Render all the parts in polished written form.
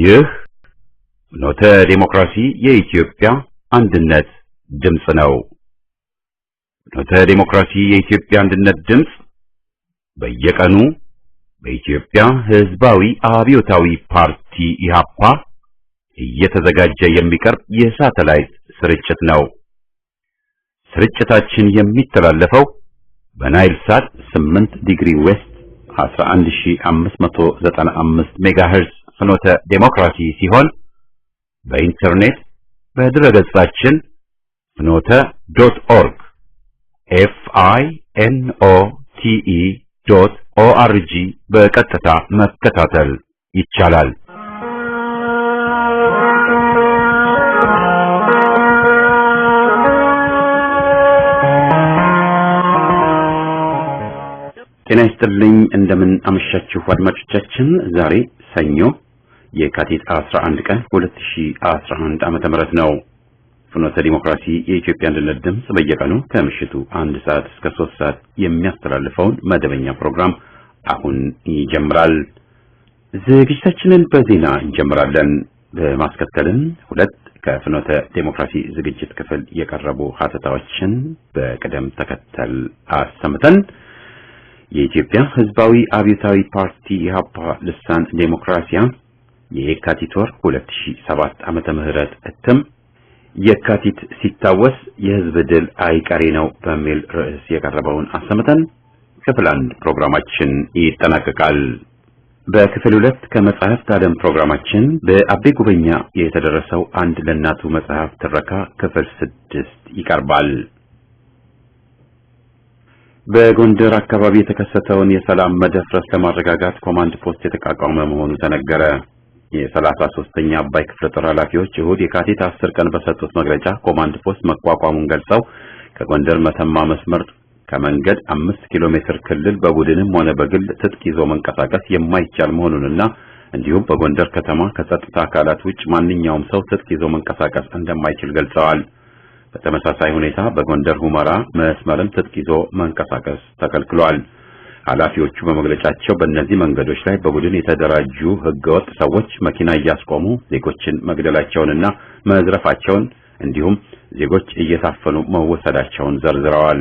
ይህ ፍኖተ ዴሞክራሲ የኢትዮጵያ አንድነት ድምጽ ነው። ፍኖተ ዴሞክራሲ የኢትዮጵያ አንድነት ድምጽ በየቀኑ በኢትዮጵያ ሕዝባዊ አብዮታዊ ፓርቲ ኢህአፓ እየተዘጋጀ የሚቀርብ የሳተላይት ስርጭት ነው። ስርጭታችን የሚተላለፈው በናይል ሳት 8 ዲግሪ ዌስት 11595 ሜጋሄርዝ ፍኖተ ዴሞክራሲ ሲሆን በኢንተርኔት በድረገጻችን fnote.org finote.org በቀጥታ መከታተል ይቻላል። ጤና ይስጥልኝ፣ እንደምን አመሻችሁ አድማጮቻችን። ዛሬ ሰኞ የካቲት 11 ቀን 2011 ዓመተ ምህረት ነው። ፍኖተ ዲሞክራሲ የኢትዮጵያ አንድነት ድምጽ በየቀኑ ከምሽቱ 1 ሰዓት እስከ 3 ሰዓት የሚያስተላልፈውን መደበኛ ፕሮግራም አሁን ይጀምራል። ዝግጅታችንን በዜና እንጀምራለን። በማስከተልም ሁለት ከፍኖተ ዲሞክራሲ ዝግጅት ክፍል የቀረቡ ሀተታዎችን በቅደም ተከተል አሰምተን የኢትዮጵያ ሕዝባዊ አብዮታዊ ፓርቲ ኢህአፓ ልሳን ዴሞክራሲያ የካቲት ወር 2007 ዓመተ ምህረት እትም የካቲት ሲታወስ የሕዝብ ድል አይቀሬ ነው በሚል ርዕስ የቀረበውን አሰምተን ክፍል 1 ፕሮግራማችን ይጠናቀቃል። በክፍል 2 ከመጽሐፍት ዓለም ፕሮግራማችን በአቤ ጉበኛ የተደረሰው አንድ ለእናቱ መጽሐፍ ትረካ ክፍል 6 ይቀርባል። በጎንደር አካባቢ የተከሰተውን የሰላም መደፍረስ ለማረጋጋት ኮማንድ ፖስት የተቋቋመ መሆኑ ተነገረ። የ33ኛ አባይ ክፍለ ጦር ኃላፊዎች እሁድ የካቲት 10 ቀን በሰጡት መግለጫ ኮማንድ ፖስት መቋቋሙን ገልጸው ከጎንደር መተማ መስመር ከመንገድ 5 ኪሎ ሜትር ክልል በቡድንም ሆነ በግል ትጥቅ ይዞ መንቀሳቀስ የማይቻል መሆኑንና እንዲሁም በጎንደር ከተማ ከጸጥታ አካላት ውጭ ማንኛውም ሰው ትጥቅ ይዞ መንቀሳቀስ እንደማይችል ገልጸዋል። በተመሳሳይ ሁኔታ በጎንደር ሁመራ መስመርም ትጥቅ ይዞ መንቀሳቀስ ተከልክሏል። ኃላፊዎቹ በመግለጫቸው በእነዚህ መንገዶች ላይ በቡድን የተደራጁ ህገወጥ ሰዎች መኪና እያስቆሙ ዜጎችን መግደላቸውንና መዝረፋቸውን እንዲሁም ዜጎች እየታፈኑ መወሰዳቸውን ዘርዝረዋል።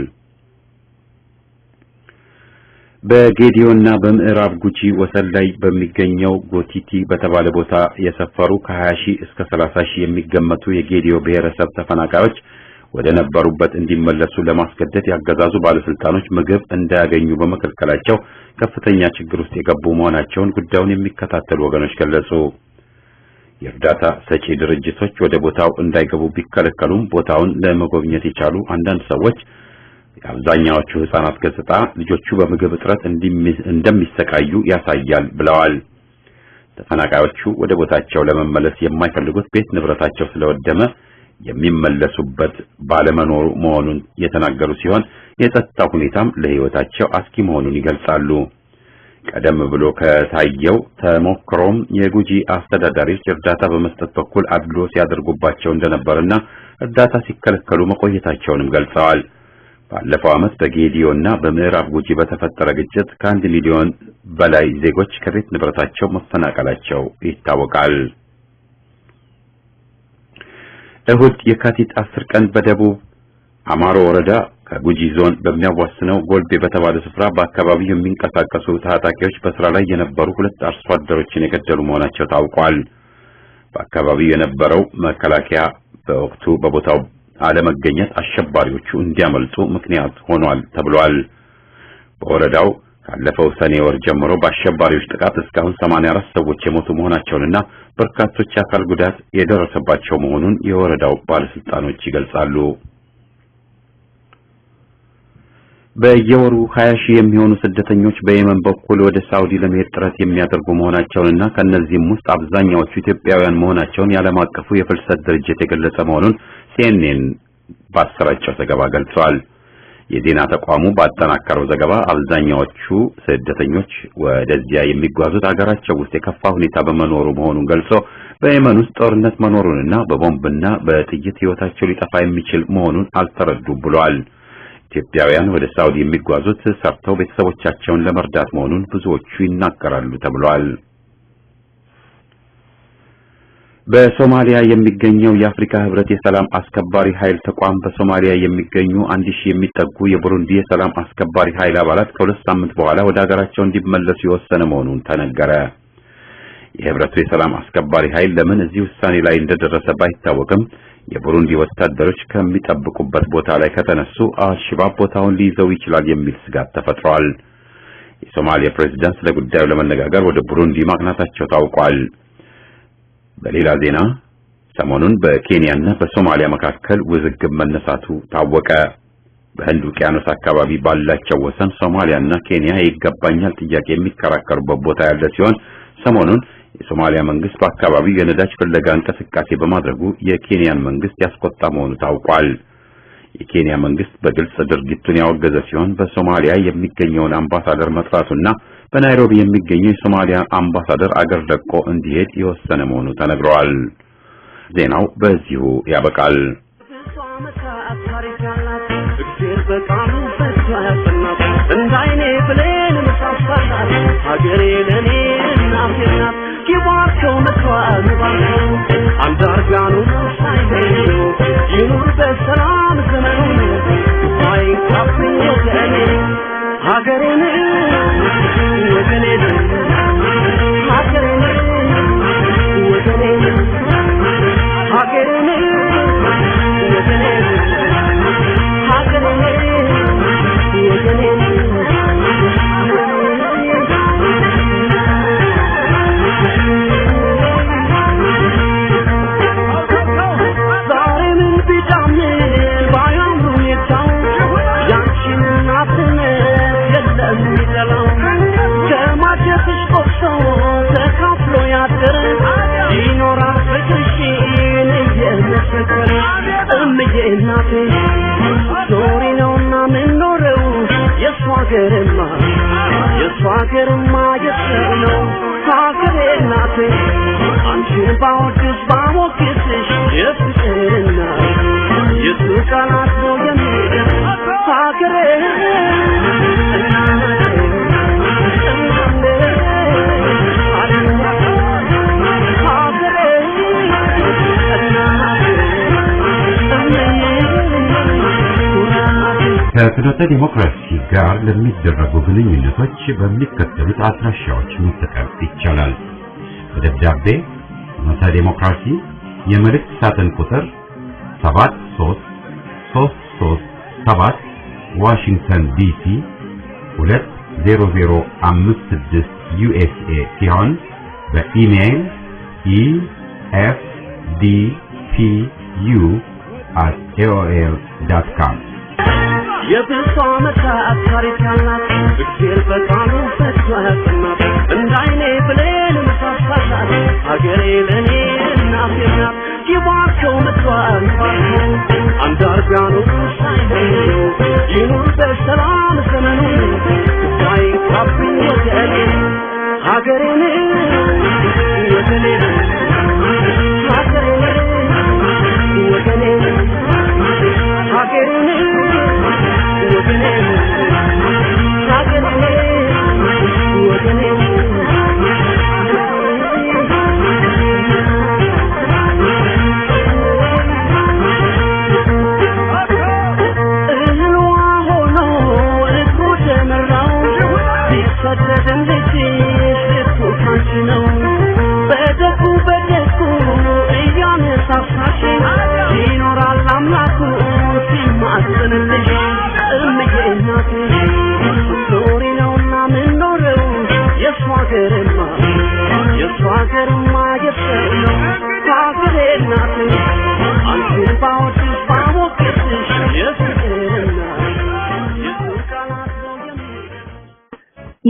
በጌዲዮና በምዕራብ ጉጂ ወሰን ላይ በሚገኘው ጎቲቲ በተባለ ቦታ የሰፈሩ ከ20 ሺህ እስከ 30 ሺህ የሚገመቱ የጌዲዮ ብሔረሰብ ተፈናቃዮች ወደ ነበሩበት እንዲመለሱ ለማስገደድ ያገዛዙ ባለስልጣኖች ምግብ እንዳያገኙ በመከልከላቸው ከፍተኛ ችግር ውስጥ የገቡ መሆናቸውን ጉዳዩን የሚከታተሉ ወገኖች ገለጹ። የእርዳታ ሰጪ ድርጅቶች ወደ ቦታው እንዳይገቡ ቢከለከሉም ቦታውን ለመጎብኘት የቻሉ አንዳንድ ሰዎች አብዛኛዎቹ ህፃናት ገጽታ ልጆቹ በምግብ እጥረት እንደሚሰቃዩ ያሳያል ብለዋል። ተፈናቃዮቹ ወደ ቦታቸው ለመመለስ የማይፈልጉት ቤት ንብረታቸው ስለወደመ የሚመለሱበት ባለመኖሩ መሆኑን የተናገሩ ሲሆን የጸጥታ ሁኔታም ለህይወታቸው አስኪ መሆኑን ይገልጻሉ። ቀደም ብሎ ከታየው ተሞክሮም የጉጂ አስተዳዳሪዎች እርዳታ በመስጠት በኩል አድሎ ሲያደርጉባቸው እንደነበርና እርዳታ ሲከለከሉ መቆየታቸውንም ገልጸዋል። ባለፈው ዓመት በጌዲዮና በምዕራብ ጉጂ በተፈጠረ ግጭት ከ1 ሚሊዮን በላይ ዜጎች ከቤት ንብረታቸው መፈናቀላቸው ይታወቃል። እሁድ የካቲት 10 ቀን በደቡብ አማሮ ወረዳ ከጉጂ ዞን በሚያዋስነው ጎልቤ በተባለ ስፍራ በአካባቢው የሚንቀሳቀሱ ታጣቂዎች በስራ ላይ የነበሩ 2 አርሶ አደሮችን የገደሉ መሆናቸው ታውቋል። በአካባቢው የነበረው መከላከያ በወቅቱ በቦታው አለመገኘት አሸባሪዎቹ እንዲያመልጡ ምክንያት ሆኗል ተብሏል። በወረዳው ካለፈው ሰኔ ወር ጀምሮ በአሸባሪዎች ጥቃት እስካሁን 84 ሰዎች የሞቱ መሆናቸውንና በርካቶች አካል ጉዳት የደረሰባቸው መሆኑን የወረዳው ባለስልጣኖች ይገልጻሉ። በየወሩ 20 ሺህ የሚሆኑ ስደተኞች በየመን በኩል ወደ ሳውዲ ለመሄድ ጥረት የሚያደርጉ መሆናቸውንና ከነዚህም ውስጥ አብዛኛዎቹ ኢትዮጵያውያን መሆናቸውን የዓለም አቀፉ የፍልሰት ድርጅት የገለጸ መሆኑን CNN ባሰራጨው ዘገባ ገልጿል። የዜና ተቋሙ ባጠናከረው ዘገባ አብዛኛዎቹ ስደተኞች ወደዚያ የሚጓዙት አገራቸው ውስጥ የከፋ ሁኔታ በመኖሩ መሆኑን ገልጾ በየመን ውስጥ ጦርነት መኖሩንና በቦምብና በጥይት ህይወታቸው ሊጠፋ የሚችል መሆኑን አልተረዱም ብሏል። ኢትዮጵያውያን ወደ ሳውዲ የሚጓዙት ሰርተው ቤተሰቦቻቸውን ለመርዳት መሆኑን ብዙዎቹ ይናገራሉ ተብሏል። በሶማሊያ የሚገኘው የአፍሪካ ህብረት የሰላም አስከባሪ ኃይል ተቋም በሶማሊያ የሚገኙ 1000 የሚጠጉ የቡሩንዲ የሰላም አስከባሪ ኃይል አባላት ከ2 ሳምንት በኋላ ወደ ሀገራቸው እንዲመለሱ የወሰነ መሆኑን ተነገረ። የህብረቱ የሰላም አስከባሪ ኃይል ለምን እዚህ ውሳኔ ላይ እንደደረሰ ባይታወቅም የቡሩንዲ ወታደሮች ከሚጠብቁበት ቦታ ላይ ከተነሱ አልሸባብ ቦታውን ሊይዘው ይችላል የሚል ስጋት ተፈጥሯል። የሶማሊያ ፕሬዝዳንት ለጉዳዩ ለመነጋገር ወደ ቡሩንዲ ማቅናታቸው ታውቋል። በሌላ ዜና ሰሞኑን በኬንያና በሶማሊያ መካከል ውዝግብ መነሳቱ ታወቀ። በህንድ ውቅያኖስ አካባቢ ባላቸው ወሰን ሶማሊያና ኬንያ ይገባኛል ጥያቄ የሚከራከሩበት ቦታ ያለ ሲሆን ሰሞኑን የሶማሊያ መንግስት በአካባቢው የነዳጅ ፍለጋ እንቅስቃሴ በማድረጉ የኬንያን መንግስት ያስቆጣ መሆኑ ታውቋል። የኬንያ መንግስት በግልጽ ድርጊቱን ያወገዘ ሲሆን በሶማሊያ የሚገኘውን አምባሳደር መጥራቱና በናይሮቢ የሚገኘው የሶማሊያ አምባሳደር አገር ለቆ እንዲሄድ የወሰነ መሆኑ ተነግሯል። ዜናው በዚሁ ያበቃል። እንዳይኔ ብሌን መሳሳላት ሀገሬ ለኔ እናቴናት ይባርከው መጥቷል ባርከው አንዳርጋኑ ሳይሄዱ ይኑር በሰላም ዘመኑን ሳይካፍኝ ወገኔ ሀገሬን ወገኔን ሀገሬን ወገኔን ሀገሬን ወገኔን የሷገርማ የሰነው ሀገሬናቴ አንቺን ባወድስ ባሞግስሽ የፍቅርና የሱቃላት ነው የሚደርስ ሀገሬ ከፍኖተ ዲሞክራሲ ጋር ለሚደረጉ ግንኙነቶች በሚከተሉት አድራሻዎች መጠቀም ይቻላል። በደብዳቤ ፍኖተ ዲሞክራሲ የመልእክት ሳጥን ቁጥር 73337 ዋሽንግተን ዲሲ 20056 ዩኤስኤ ሲሆን በኢሜይል efdpu@aol.com የብሶመታ አካሪታላት እግዜር በቃሉ ፈቷላት እንዳይኔ ብሌን መሳሳላት ሀገሬ ለኔ እናቴናት ይባርከው መጥቷል ባርከው አንዳርጋኑ ሳይሄዱ ይኑር በሰላም ዘመኑን ሳይካፍኝ ወገኔ ሀገሬን ወገኔን ሀገሬን ወገኔን ሀገሬን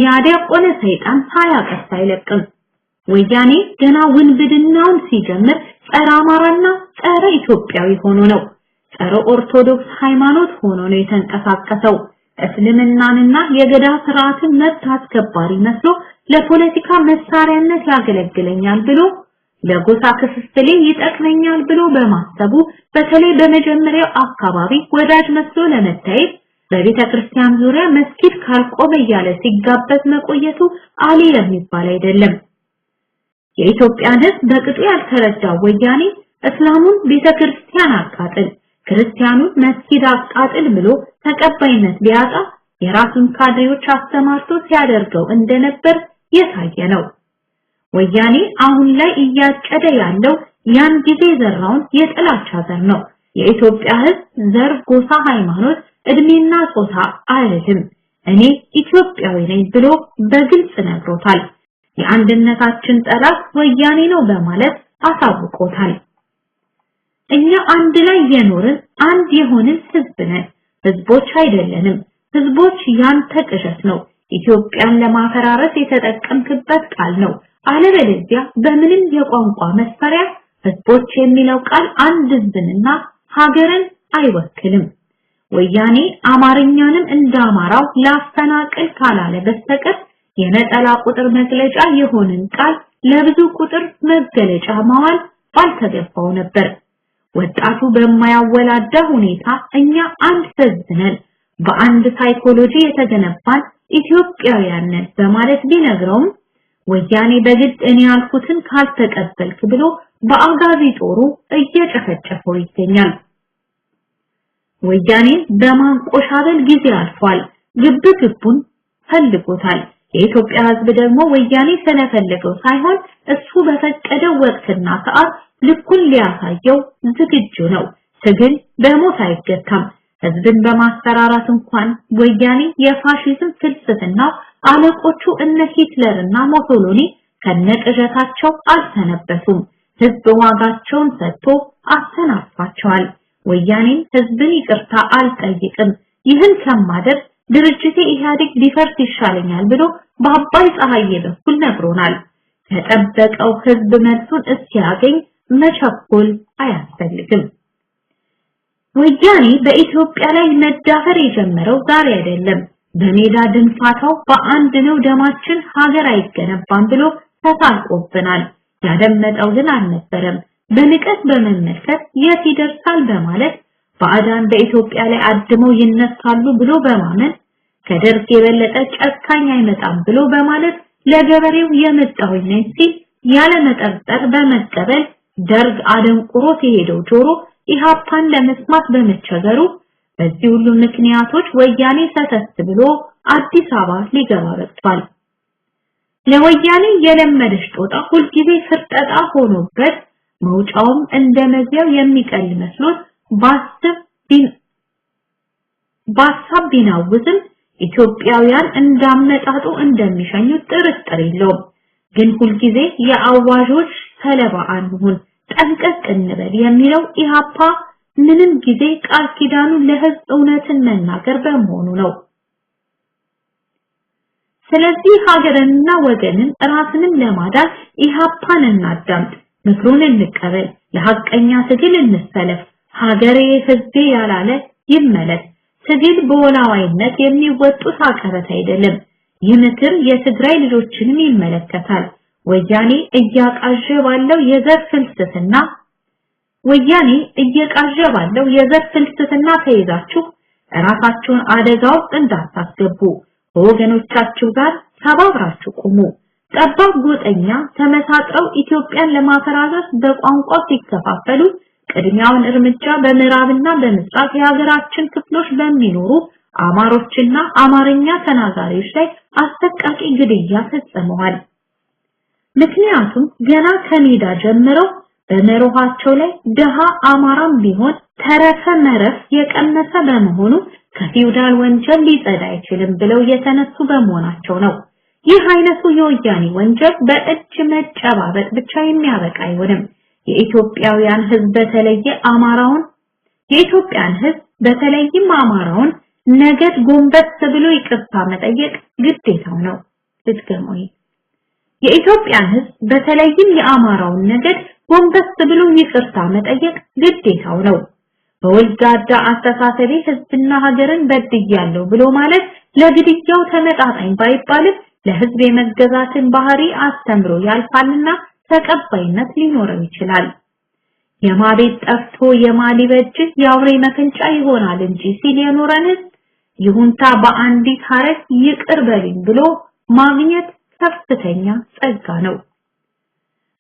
ያደቆነ ሰይጣን ሳያቀስ አይለቅም። ወያኔ ገና ውንብድናውን ሲጀምር ጸረ አማራና ጸረ ኢትዮጵያዊ ሆኖ ነው። ጸረ ኦርቶዶክስ ሃይማኖት ሆኖ ነው የተንቀሳቀሰው። እስልምናንና የገዳ ስርዓትን መብት አስከባሪ መስሎ ለፖለቲካ መሳሪያነት ያገለግለኛል ብሎ ለጎሳ ክፍፍሌ ይጠቅመኛል ብሎ በማሰቡ በተለይ በመጀመሪያው አካባቢ ወዳጅ መስሎ ለመታየት በቤተ ክርስቲያን ዙሪያ መስጊድ ካልቆመ ያለ ሲጋበዝ መቆየቱ አሊ የሚባል አይደለም። የኢትዮጵያን ሕዝብ በቅጡ ያልተረዳው ወያኔ እስላሙን ቤተክርስቲያን አቃጥል ክርስቲያኑን መስጊድ አቃጥል ብሎ ተቀባይነት ቢያጣ የራሱን ካድሬዎች አስተማርቶ ሲያደርገው እንደነበር የታየ ነው። ወያኔ አሁን ላይ እያጨደ ያለው ያን ጊዜ ዘራውን የጥላቻ ዘር ነው። የኢትዮጵያ ሕዝብ ዘር፣ ጎሳ፣ ሃይማኖት፣ እድሜና ጾታ አይደለም እኔ ኢትዮጵያዊ ነኝ ብሎ በግልጽ ነግሮታል። የአንድነታችን ጠላት ወያኔ ነው በማለት አሳውቆታል። እኛ አንድ ላይ የኖርን አንድ የሆንን ሕዝብ ነን፣ ሕዝቦች አይደለንም። ሕዝቦች ያንተ ቅዠት ነው፣ ኢትዮጵያን ለማፈራረስ የተጠቀምክበት ቃል ነው። አለበለዚያ በምንም የቋንቋ መስፈሪያ ሕዝቦች የሚለው ቃል አንድ ሕዝብንና ሀገርን አይወክልም። ወያኔ አማርኛንም እንዳማራው ላፈናቅል ካላለ በስተቀር የነጠላ ቁጥር መግለጫ የሆነን ቃል ለብዙ ቁጥር መገለጫ ማዋል ባልተገባው ነበር። ወጣቱ በማያወላዳ ሁኔታ እኛ አንድ ሕዝብ ነን፣ በአንድ ሳይኮሎጂ የተገነባን ኢትዮጵያውያን ነን በማለት ቢነግረውም ወያኔ በግድ እኔ ያልኩትን ካልተቀበልክ ብሎ በአጋዚ ጦሩ እየጨፈጨፈው ይገኛል። ወያኔ በማንቆሻበል ጊዜ አልፏል። ግብግቡን ፈልጎታል። የኢትዮጵያ ሕዝብ ደግሞ ወያኔ ስለፈለገው ሳይሆን እሱ በፈቀደው ወቅትና ሰዓት ልኩን ሊያሳየው ዝግጁ ነው። ትግል በሞት አይገታም። ሕዝብን በማስፈራራት እንኳን ወያኔ የፋሺዝም ፍልስፍና አለቆቹ እነ ሂትለርና ሞሶሎኒ ከነቅዠታቸው አልተነበሱም። ሕዝብ ዋጋቸውን ሰጥቶ አሰናፋቸዋል። ወያኔ ሕዝብን ይቅርታ አልጠይቅም፣ ይህን ከማደርግ ድርጅቴ ኢህአዴግ ሊፈርስ ይሻለኛል ብሎ በአባይ ፀሐዬ በኩል ነግሮናል። ተጠበቀው ሕዝብ መልሱን እስኪያገኝ መቸኮል አያስፈልግም። ወያኔ በኢትዮጵያ ላይ መዳፈር የጀመረው ዛሬ አይደለም። በሜዳ ድንፋታው በአንድ ነው ደማችን ሀገር አይገነባም ብሎ ተሳልቆብናል። ያደመጠው ግን አልነበረም። በንቀት በመመልከት የት ይደርሳል በማለት ባዕዳን በኢትዮጵያ ላይ አድመው ይነሳሉ ብሎ በማመን ከደርግ የበለጠ ጨካኝ አይመጣም ብሎ በማለት ለገበሬው የመጣው ነኝ ሲል ያለ መጠርጠር በመቀበል ደርግ አደንቁሮት የሄደው ጆሮ ኢሃፓን ለመስማት በመቸገሩ በዚህ ሁሉ ምክንያቶች ወያኔ ሰተት ብሎ አዲስ አበባ ሊገባ በቅቷል። ለወያኔ የለመደሽ ጦጣ ሁልጊዜ ፍርጠጣ ሆኖበት መውጫውም እንደመዚያው የሚቀል መስሎት ባሳብ ቢናውዝም ኢትዮጵያውያን እንዳመጣጡ እንደሚሸኙት ጥርጥር የለውም። ግን ሁልጊዜ የአዋዦች ሰለባ አንሁን፣ ጠንቀቅ እንበል የሚለው ኢሃፓ ምንም ጊዜ ቃል ኪዳኑ ለሕዝብ እውነትን መናገር በመሆኑ ነው። ስለዚህ ሀገርንና ወገንን ራስንም ለማዳን ኢሃፓን እናዳምጥ፣ ምክሩን እንቀበል፣ ለሐቀኛ ትግል እንሰለፍ። ሀገሬ ሕዝቤ ያላለ ይመለስ። ትግል በወላዋይነት የሚወጡት አቀበት አይደለም። ይህ ምክር የትግራይ ልጆችንም ይመለከታል። ወያኔ እያቃዠ ባለው የዘር ፍልስፍና ተይዛችሁ ራሳችሁን አደጋ ውስጥ እንዳታስገቡ በወገኖቻችሁ ጋር ተባብራችሁ ቁሙ። ጠባብ ጎጠኛ ተመሳጥረው ኢትዮጵያን ለማፈራረስ በቋንቋ ሲከፋፈሉ ቅድሚያውን እርምጃ በምዕራብና በምስራቅ የሀገራችን ክፍሎች በሚኖሩ አማሮችና አማርኛ ተናጋሪዎች ላይ አሰቃቂ ግድያ ፈጽመዋል። ምክንያቱም ገና ከሜዳ ጀምረው በመሮሃቸው ላይ ደሃ አማራም ቢሆን ተረፈ መረፍ የቀመሰ በመሆኑ ከፊውዳል ወንጀል ሊጸዳ አይችልም ብለው የተነሱ በመሆናቸው ነው። ይህ አይነቱ የወያኔ ወንጀል በእጅ መጨባበጥ ብቻ የሚያበቃ አይሆንም። የኢትዮጵያን ሕዝብ በተለይም አማራውን ነገድ ጎንበስ ብሎ ይቅርታ መጠየቅ ግዴታው ነው። ልትገርሞኝ የኢትዮጵያን ሕዝብ በተለይም የአማራውን ነገድ ጎንበስ ብሎ ይቅርታ መጠየቅ ግዴታው ነው። በወልጋዳ አስተሳሰቤ ሕዝብና ሀገርን በድያለሁ ብሎ ማለት ለግድያው ተመጣጣኝ ባይባልም ለሕዝብ የመገዛትን ባህሪ አስተምሮ ያልፋልና ተቀባይነት ሊኖረው ይችላል። የማቤት ጠፍቶ የማሊበጅ የአውሬ መፈንጫ ይሆናል እንጂ ሲል የኖረን ይሁንታ በአንዲት ሐረግ ይቅር በልኝ ብሎ ማግኘት ከፍተኛ ጸጋ ነው።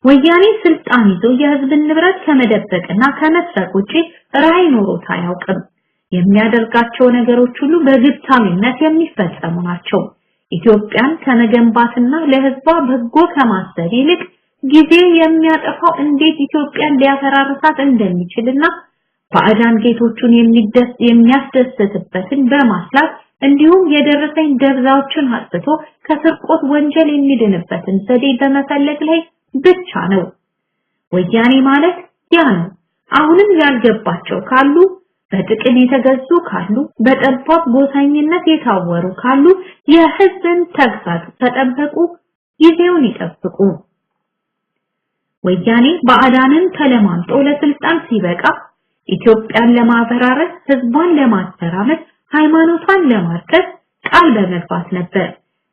ወያኔ ስልጣን ይዞ የህዝብን ንብረት ከመደበቅና ከመስረቅ ውጪ ራዕይ ኖሮት አያውቅም። የሚያደርጋቸው ነገሮች ሁሉ በግብታዊነት የሚፈጸሙ ናቸው። ኢትዮጵያን ከመገንባትና ለህዝቧ በጎ ከማሰብ ይልቅ ጊዜ የሚያጠፋው እንዴት ኢትዮጵያን ሊያፈራርሳት እንደሚችልና ባዕዳን ጌቶቹን የሚያስደስትበትን በማስላት እንዲሁም የደረሰኝ ደብዛዎችን አጥቶ ከስርቆት ወንጀል የሚድንበትን ዘዴ በመፈለግ ላይ ብቻ ነው። ወያኔ ማለት ያ ነው። አሁንም ያልገባቸው ካሉ፣ በጥቅም የተገዙ ካሉ፣ በጠባብ ጎሳኝነት የታወሩ ካሉ የህዝብን ተግሳጽ ተጠበቁ፣ ጊዜውን ይጠብቁ። ወያኔ ባዕዳንን ተለማምጦ ለስልጣን ሲበቃ ኢትዮጵያን ለማፈራረስ፣ ህዝቧን ለማስተራመስ፣ ሃይማኖቷን ለማርከስ ቃል በመግባት ነበር።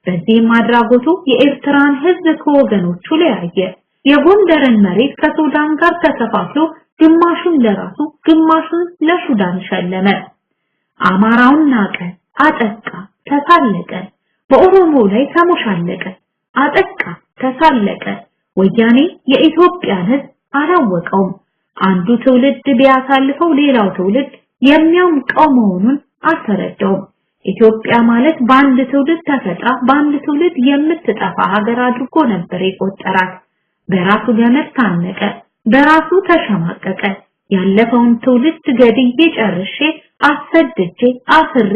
በዚህም አድራጎቱ የኤርትራን ህዝብ ከወገኖቹ ለያየ። የጎንደርን መሬት ከሱዳን ጋር ተከፋፍሎ ግማሹን ለራሱ ግማሹን ለሱዳን ሸለመ። አማራውን ናቀ፣ አጠቃ፣ ተሳለቀ። በኦሮሞ ላይ ተሞሻለቀ፣ አጠቃ፣ ተሳለቀ። ወያኔ የኢትዮጵያን ህዝብ አላወቀውም። አንዱ ትውልድ ቢያሳልፈው ሌላው ትውልድ የሚያምቀው መሆኑን አልተረዳውም። ኢትዮጵያ ማለት በአንድ ትውልድ ተፈጥራ በአንድ ትውልድ የምትጠፋ ሀገር አድርጎ ነበር የቆጠራት። በራሱ ገመድ ታነቀ፣ በራሱ ተሸማቀቀ። ያለፈውን ትውልድ ገድዬ ጨርሼ አሰድጄ አስሬ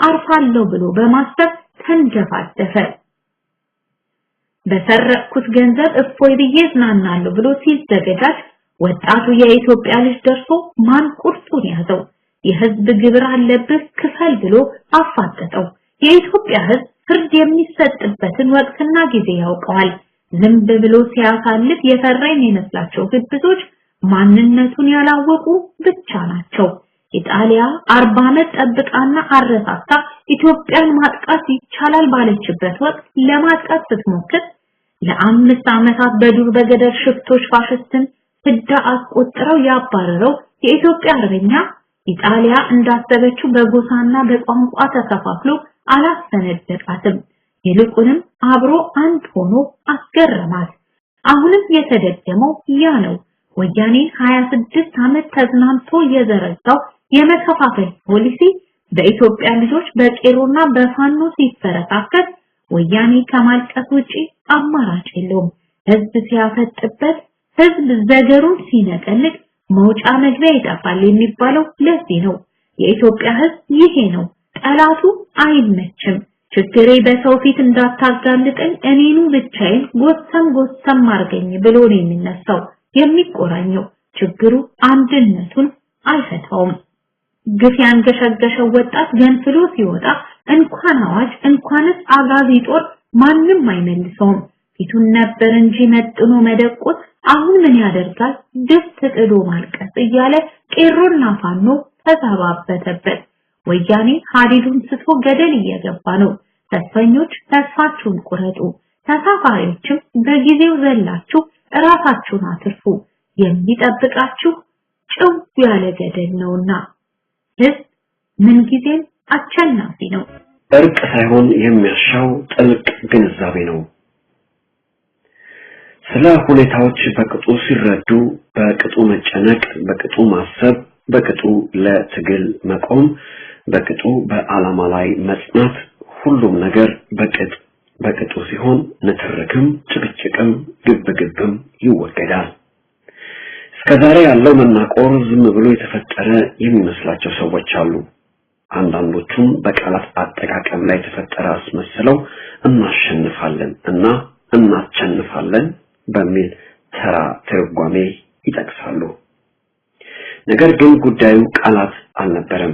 አርፋለሁ ብሎ በማሰብ ተንደፋደፈ። በሰረቅኩት ገንዘብ እፎይ ብዬ ዝናናለሁ ብሎ ሲዘገጃጅ ወጣቱ የኢትዮጵያ ልጅ ደርሶ ማን ቁርጡን ያዘው። የህዝብ ግብር አለብህ ክፈል ብሎ አፋጠጠው። የኢትዮጵያ ህዝብ ፍርድ የሚሰጥበትን ወቅትና ጊዜ ያውቀዋል። ዝም ብሎ ሲያሳልፍ የፈራኝ የመስላቸው ግብዞች ማንነቱን ያላወቁ ብቻ ናቸው። ኢጣሊያ 40 ዓመት ጠብቃና አረሳታ ኢትዮጵያን ማጥቃት ይቻላል ባለችበት ወቅት ለማጥቃት ስትሞክር ለ5 ዓመታት በዱር በገደል ሽፍቶች ፋሽስትን ፍዳ አስቆጥረው ያባረረው የኢትዮጵያ አርበኛ ኢጣሊያ እንዳሰበችው በጎሳና በቋንቋ ተከፋፍሎ አላሰነደቃትም። ይልቁንም አብሮ አንድ ሆኖ አስገረማት። አሁንም የተደገመው ያ ነው። ወያኔ 26 ዓመት ተዝናንቶ የዘረጋው የመከፋፈል ፖሊሲ በኢትዮጵያ ልጆች በቄሮና በፋኖ ሲፈረካከት ወያኔ ከማልቀስ ውጪ አማራጭ የለውም። ህዝብ ሲያፈጥበት፣ ህዝብ ዘገሩን ሲነቀልቅ መውጫ መግቢያ ይጠፋል የሚባለው ለዚህ ነው። የኢትዮጵያ ህዝብ ይሄ ነው። ጠላቱ አይመችም። ችግሬ በሰው ፊት እንዳታጋልጠኝ እኔኑ ብቻዬን ጎሰም አርገኝ ብሎ ነው የሚነሳው የሚቆራኘው። ችግሩ አንድነቱን አይፈታውም። ግፍ ያንገሸገሸው ወጣት ገንፍሎ ሲወጣ እንኳን አዋጅ እንኳንስ አጋዚ ጦር ማንም አይመልሰውም። ፊቱን ነበር እንጂ መጥኖ መደቆስ አሁን ምን ያደርጋል ድስት ጥዶ ማልቀስ እያለ ቄሮና ፋኖ ተዛባበተበት። ወያኔ ሀዲዱን ስቶ ገደል እየገባ ነው። ተስፈኞች ተስፋችሁን ቁረጡ፣ ተሳፋሪዎችም በጊዜው ዘላችሁ ራሳችሁን አትርፉ። የሚጠብቃችሁ ጭው ያለ ገደል ነውና። ህዝብ ምንጊዜም አሸናፊ ነው። እርቅ ሳይሆን የሚያሻው ጥልቅ ግንዛቤ ነው። ስለ ሁኔታዎች በቅጡ ሲረዱ በቅጡ መጨነቅ፣ በቅጡ ማሰብ፣ በቅጡ ለትግል መቆም፣ በቅጡ በዓላማ ላይ መጽናት፣ ሁሉም ነገር በቅጡ ሲሆን ንትርክም፣ ጭቅጭቅም፣ ግብግብም ይወገዳል። እስከዛሬ ያለው መናቆር ዝም ብሎ የተፈጠረ የሚመስላቸው ሰዎች አሉ። አንዳንዶቹም በቃላት አጠቃቀም ላይ የተፈጠረ አስመስለው እናሸንፋለን እና እናቸንፋለን በሚል ተራ ትርጓሜ ይጠቅሳሉ። ነገር ግን ጉዳዩ ቃላት አልነበረም።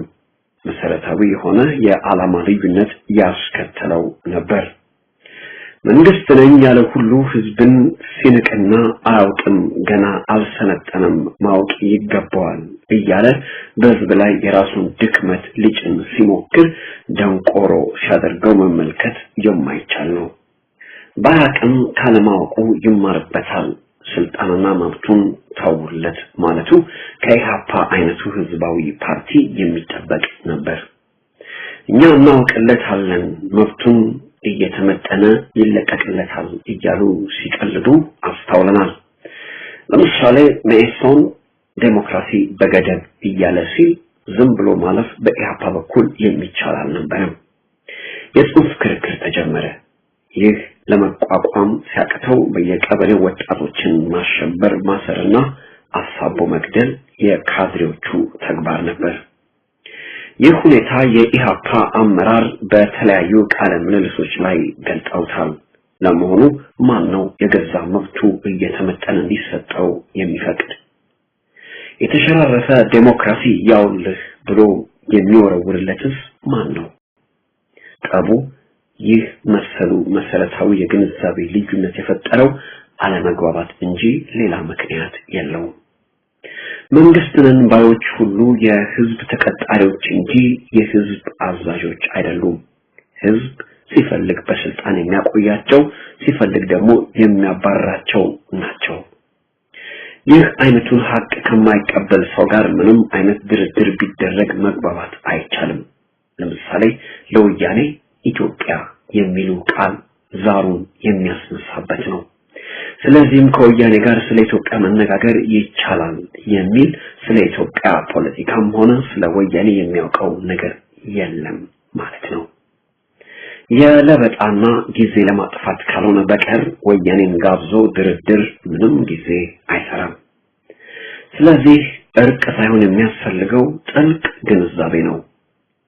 መሰረታዊ የሆነ የዓላማ ልዩነት ያስከተለው ነበር። መንግስት ነኝ ያለ ሁሉ ህዝብን ሲንቅና አያውቅም፣ ገና አልሰነጠነም፣ ማወቅ ይገባዋል እያለ በህዝብ ላይ የራሱን ድክመት ሊጭን ሲሞክር ደንቆሮ ሲያደርገው መመልከት የማይቻል ነው። ባያቅም ካለማወቁ ይማርበታል፣ ስልጣንና መብቱን ተውለት ማለቱ ከኢሃፓ አይነቱ ህዝባዊ ፓርቲ የሚጠበቅ ነበር። እኛ እናውቅለታለን፣ መብቱን እየተመጠነ ይለቀቅለታል እያሉ ሲቀልዱ አስተውለናል። ለምሳሌ መኢሶን ዴሞክራሲ በገደብ እያለ ሲል ዝም ብሎ ማለፍ በኢህአፓ በኩል የሚቻል አልነበረም። የጽሑፍ ክርክር ተጀመረ። ይህ ለመቋቋም ሲያቅተው በየቀበሌው ወጣቶችን ማሸበር፣ ማሰርና አሳቦ መግደል የካድሬዎቹ ተግባር ነበር። ይህ ሁኔታ የኢህአፓ አመራር በተለያዩ ቃለ ምልልሶች ላይ ገልጠውታል። ለመሆኑ ማን ነው የገዛ መብቱ እየተመጠነ እንዲሰጠው የሚፈቅድ? የተሸራረፈ ዴሞክራሲ ያውልህ ብሎ የሚወረውርለትስ ማን ነው? ጠቡ ይህ መሰረታዊ የግንዛቤ ልዩነት የፈጠረው አለመግባባት እንጂ ሌላ ምክንያት የለውም። መንግስትንን ባዮች ሁሉ የህዝብ ተቀጣሪዎች እንጂ የህዝብ አዛዦች አይደሉም። ህዝብ ሲፈልግ በስልጣን የሚያቆያቸው፣ ሲፈልግ ደግሞ የሚያባርራቸው ናቸው። ይህ አይነቱን ሀቅ ከማይቀበል ሰው ጋር ምንም አይነት ድርድር ቢደረግ መግባባት አይቻልም። ለምሳሌ ለወያኔ ኢትዮጵያ የሚሉ ቃል ዛሩን የሚያስነሳበት ነው። ስለዚህም ከወያኔ ጋር ስለ ኢትዮጵያ መነጋገር ይቻላል የሚል ስለ ኢትዮጵያ ፖለቲካም ሆነ ስለ ወያኔ የሚያውቀው ነገር የለም ማለት ነው። የለበጣና ጊዜ ለማጥፋት ካልሆነ በቀር ወያኔን ጋብዞ ድርድር ምንም ጊዜ አይሰራም። ስለዚህ እርቅ ሳይሆን የሚያስፈልገው ጥልቅ ግንዛቤ ነው።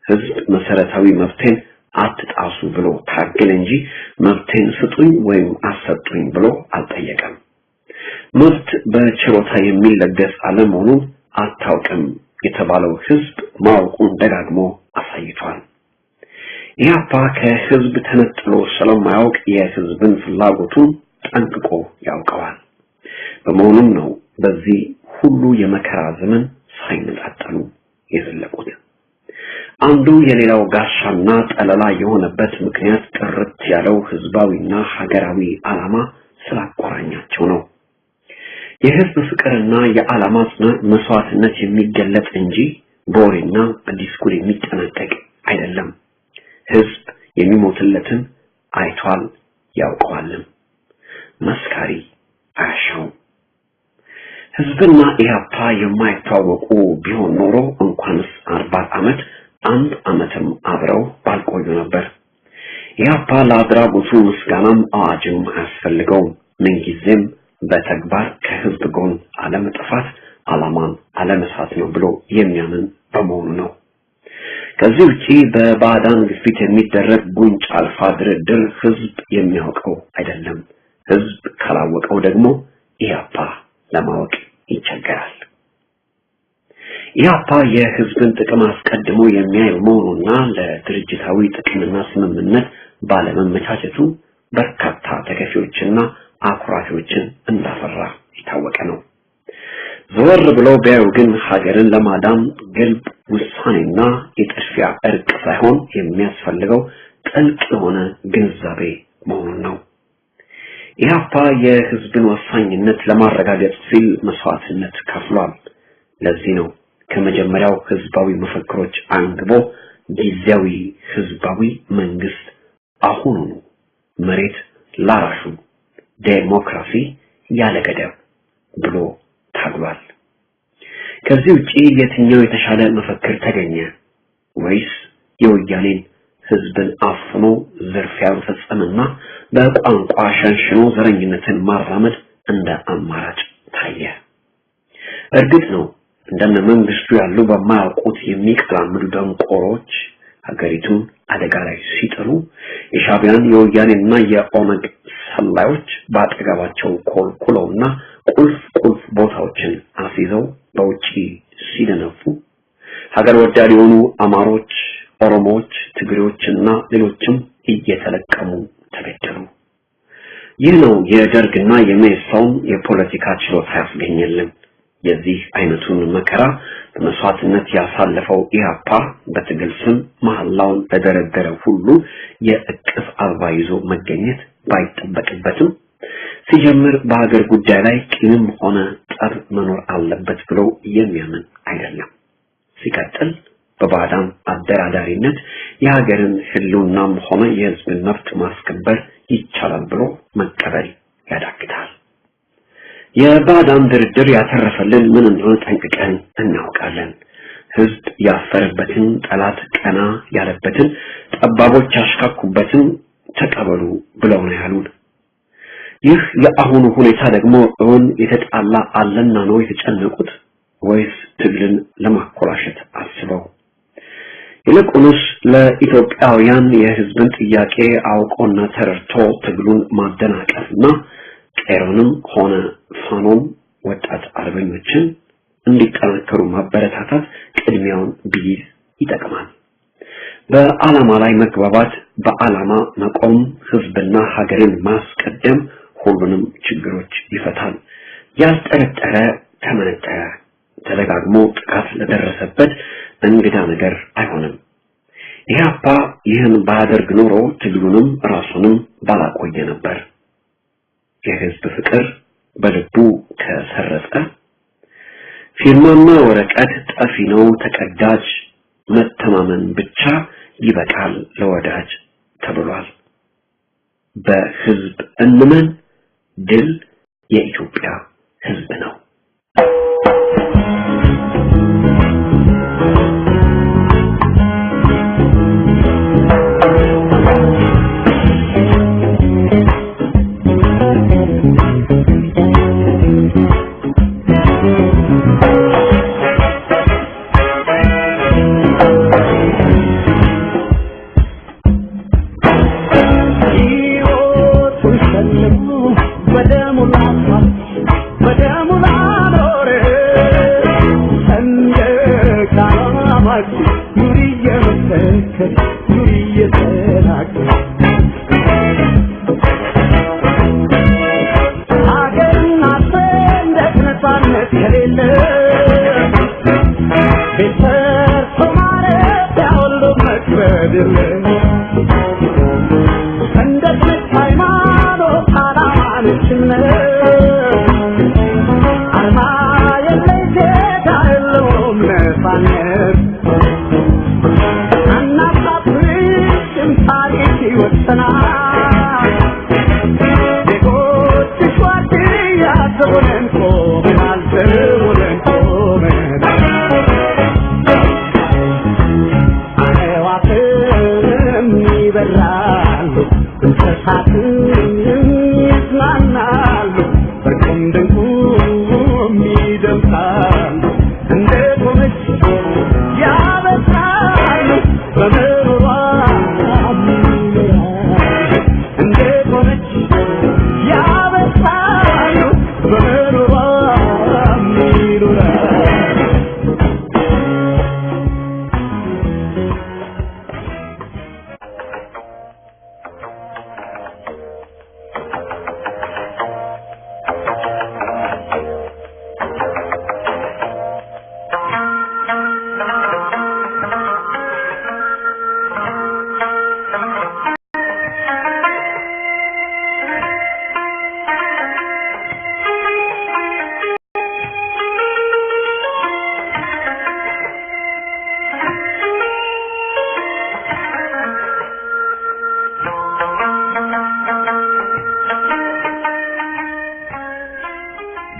ህዝብ መሰረታዊ መብቴን አትጣሱ ብሎ ታገለ እንጂ መብቴን ስጡኝ ወይም አሰጡኝ ብሎ አልጠየቀም። መብት በችሮታ የሚለገስ አለመሆኑን አታውቅም የተባለው ህዝብ ማወቁን ደጋግሞ አሳይቷል። ኢህአፓ ከህዝብ ተነጥሎ ስለማያውቅ የህዝብን ፍላጎቱን ጠንቅቆ ያውቀዋል። በመሆኑም ነው በዚህ ሁሉ የመከራ ዘመን ሳይነጣጠሉ የዘለቁት። አንዱ የሌላው ጋሻና ጠለላ የሆነበት ምክንያት ጥርት ያለው ህዝባዊና ሀገራዊ ዓላማ ስላቆራኛቸው ነው። የህዝብ ፍቅርና የዓላማ ጽናት መስዋዕትነት የሚገለጥ እንጂ በወሬና በዲስኩር የሚጠናቀቅ አይደለም። ህዝብ የሚሞትለትን አይቷል ያውቀዋልም። መስካሪ አያሻውም። ህዝብና ኢህአፓ የማይታወቁ ቢሆን ኖሮ እንኳንስ 40 ዓመት አንድ ዓመትም አብረው ባልቆዩ ነበር። ኢህአፓ ለአድራጎቱ ምስጋናም አዋጅም አያስፈልገውም። ምንጊዜም በተግባር ከህዝብ ጎን አለመጥፋት ዓላማን አለመሳት ነው ብሎ የሚያምን በመሆኑ ነው። ከዚህ ውጪ በባዕዳን ግፊት የሚደረግ ጉንጭ አልፋ ድርድር ህዝብ የሚያውቀው አይደለም። ህዝብ ካላወቀው ደግሞ ኢህአፓ ለማወቅ ይቸገራል። ኢህአፓ የህዝብን ጥቅም አስቀድሞ የሚያይ መሆኑና ለድርጅታዊ ጥቅምና ስምምነት ባለመመቻቸቱ በርካታ ተከፊዎችና አኩራፊዎችን እንዳፈራ የታወቀ ነው። ዘወር ብለው ቢያዩ ግን ሀገርን ለማዳን ግልብ ውሳኔና የጥድፊያ እርቅ ሳይሆን የሚያስፈልገው ጥልቅ የሆነ ግንዛቤ መሆኑን ነው። ኢህአፓ የህዝብን ወሳኝነት ለማረጋገጥ ሲል መስዋዕትነት ከፍሏል። ለዚህ ነው ከመጀመሪያው ህዝባዊ መፈክሮች አንግቦ ጊዜያዊ ህዝባዊ መንግስት አሁኑኑ፣ መሬት ላራሹ፣ ዴሞክራሲ ያለ ገደብ ብሎ ታግሏል። ከዚህ ውጪ የትኛው የተሻለ መፈክር ተገኘ? ወይስ የወያኔን ህዝብን አፍኖ ዝርፊያ መፈጸምና በቋንቋ ሸንሽኖ ዘረኝነትን ማራመድ እንደ አማራጭ ታየ? እርግጥ ነው እንደነ መንግስቱ ያሉ በማያውቁት የሚቀላምዱ ደንቆሮች ሀገሪቱን አደጋ ላይ ሲጥሉ የሻዕቢያን የወያኔና የኦነግ ሰላዮች ባጠገባቸው ኮልኩለውና ቁልፍ ቦታዎችን አስይዘው በውጪ ሲደነፉ ሀገር ወዳድ የሆኑ አማሮች፣ ኦሮሞዎች፣ ትግሬዎችና ሌሎችም እየተለቀሙ ተገደሉ። ይህ ነው የደርግና የመኢሶን የፖለቲካ ችሎታ ያስገኘልን። የዚህ አይነቱን መከራ በመስዋዕትነት ያሳለፈው ኢህአፓ በትግል ስም መሐላውን ለደረደረ ሁሉ የእቅፍ አበባ ይዞ መገኘት ባይጠበቅበትም ሲጀምር በሀገር ጉዳይ ላይ ቂምም ሆነ ጠብ መኖር አለበት ብሎ የሚያምን አይደለም። ሲቀጥል በባዕዳን አደራዳሪነት የሀገርን ህልውናም ሆነ የህዝብን መብት ማስከበር ይቻላል ብሎ መቀበል ያዳግታል። የባዳም ድርድር ያተረፈልን ምን እንደሆነ ጠንቅቀን እናውቃለን። ህዝብ ያፈረበትን ጠላት ቀና ያለበትን ጠባቦች ያሽካኩበትን ተቀበሉ ብለው ነው ያሉን። ይህ የአሁኑ ሁኔታ ደግሞ እውን የተጣላ አለና ነው የተጨነቁት ወይስ ትግልን ለማኮላሸት አስበው? ይልቁንስ ለኢትዮጵያውያን የህዝብን ጥያቄ አውቆና ተረድቶ ትግሉን ማደናቀፍና ቀሮንም ሆነ ፋኖም ወጣት አርበኞችን እንዲጠናከሩ ማበረታታት ቅድሚያውን ቢይዝ ይጠቅማል። በዓላማ ላይ መግባባት፣ በዓላማ መቆም፣ ህዝብና ሀገርን ማስቀደም ሁሉንም ችግሮች ይፈታል። ያልጠረጠረ ተመነጠረ፣ ተደጋግሞ ጥቃት ለደረሰበት እንግዳ ነገር አይሆንም። ኢህአፓ ይህን ባያደርግ ኖሮ ትግሉንም ራሱንም ባላቆየ ነበር። የህዝብ ፍቅር በልቡ ከሰረጸ ፊርማና ወረቀት ጠፊ ነው ተቀዳጅ፣ መተማመን ብቻ ይበቃል ለወዳጅ ተብሏል። በህዝብ እንመን፣ ድል የኢትዮጵያ ህዝብ ነው።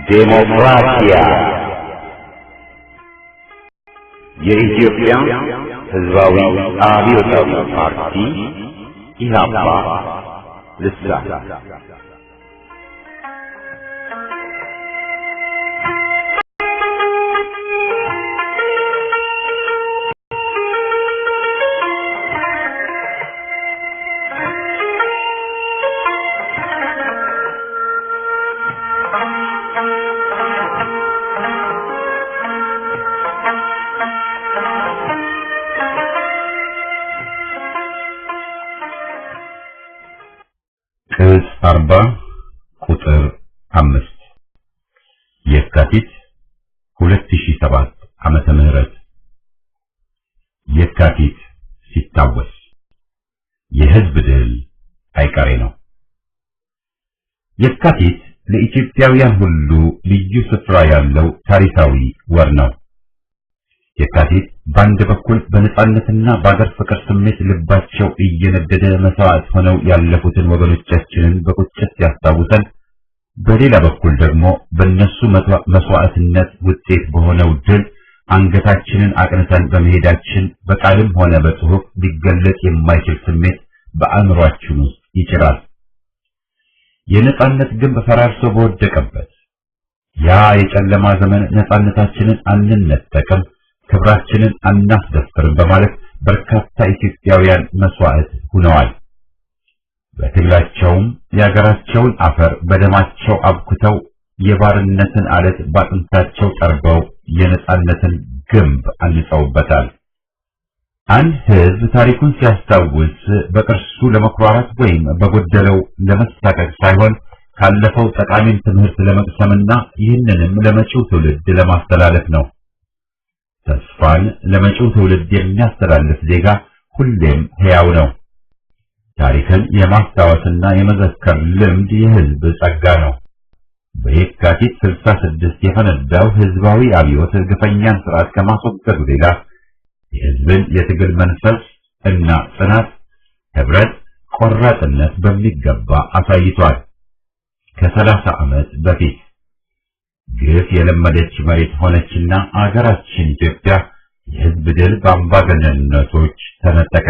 ዴሞክራሲ የኢትዮጵያ ህዝባዊ አብዮታዊ ፓርቲ ኢህአፓ ልሳን ቅጽ 40 ቁጥር 5 የካቲት 2007 ዓመተ ምህረት የካቲት ሲታወስ የህዝብ ድል አይቀሬ ነው። የካቲት ለኢትዮጵያውያን ሁሉ ልዩ ስፍራ ያለው ታሪካዊ ወር ነው። የካቲት በአንድ በኩል በነጻነትና በአገር ፍቅር ስሜት ልባቸው እየነደደ መስዋዕት ሆነው ያለፉትን ወገኖቻችንን በቁጭት ያስታውሳል። በሌላ በኩል ደግሞ በእነሱ መስዋዕትነት ውጤት በሆነው ድል አንገታችንን አቅንተን በመሄዳችን በቃልም ሆነ በጽሑፍ ሊገለጽ የማይችል ስሜት በአእምሯችን ውስጥ ይጭራል። የነጻነት ግንብ ፈራርሶ በወደቀበት ያ የጨለማ ዘመን ነጻነታችንን አንነጠቅም፣ ክብራችንን አናስደፍርም በማለት በርካታ ኢትዮጵያውያን መስዋዕት ሆነዋል። በትግላቸውም የሀገራቸውን አፈር በደማቸው አብኩተው የባርነትን አለት ባጥንታቸው ጠርበው የነጻነትን ግንብ አንጸውበታል። አንድ ሕዝብ ታሪኩን ሲያስታውስ በቅርሱ ለመኩራራት ወይም በጎደለው ለመሳቀቅ ሳይሆን ካለፈው ጠቃሚን ትምህርት ለመቅሰምና ይህንንም ለመጪው ትውልድ ለማስተላለፍ ነው። ተስፋን ለመጪው ትውልድ የሚያስተላልፍ ዜጋ ሁሌም ሕያው ነው። ታሪክን የማስታወስና የመዘከር ልምድ የሕዝብ ጸጋ ነው። በየካቲት 66 የፈነዳው ሕዝባዊ አብዮት ግፈኛን ስርዓት ከማስወገዱ ሌላ የሕዝብን የትግል መንፈስ እና ጽናት፣ ህብረት፣ ቆራጥነት በሚገባ አሳይቷል። ከ30 ዓመት በፊት ግፍ የለመደች መሬት ሆነችና አገራችን ኢትዮጵያ የሕዝብ ድል በአምባገነንነቶች ተነጠቀ።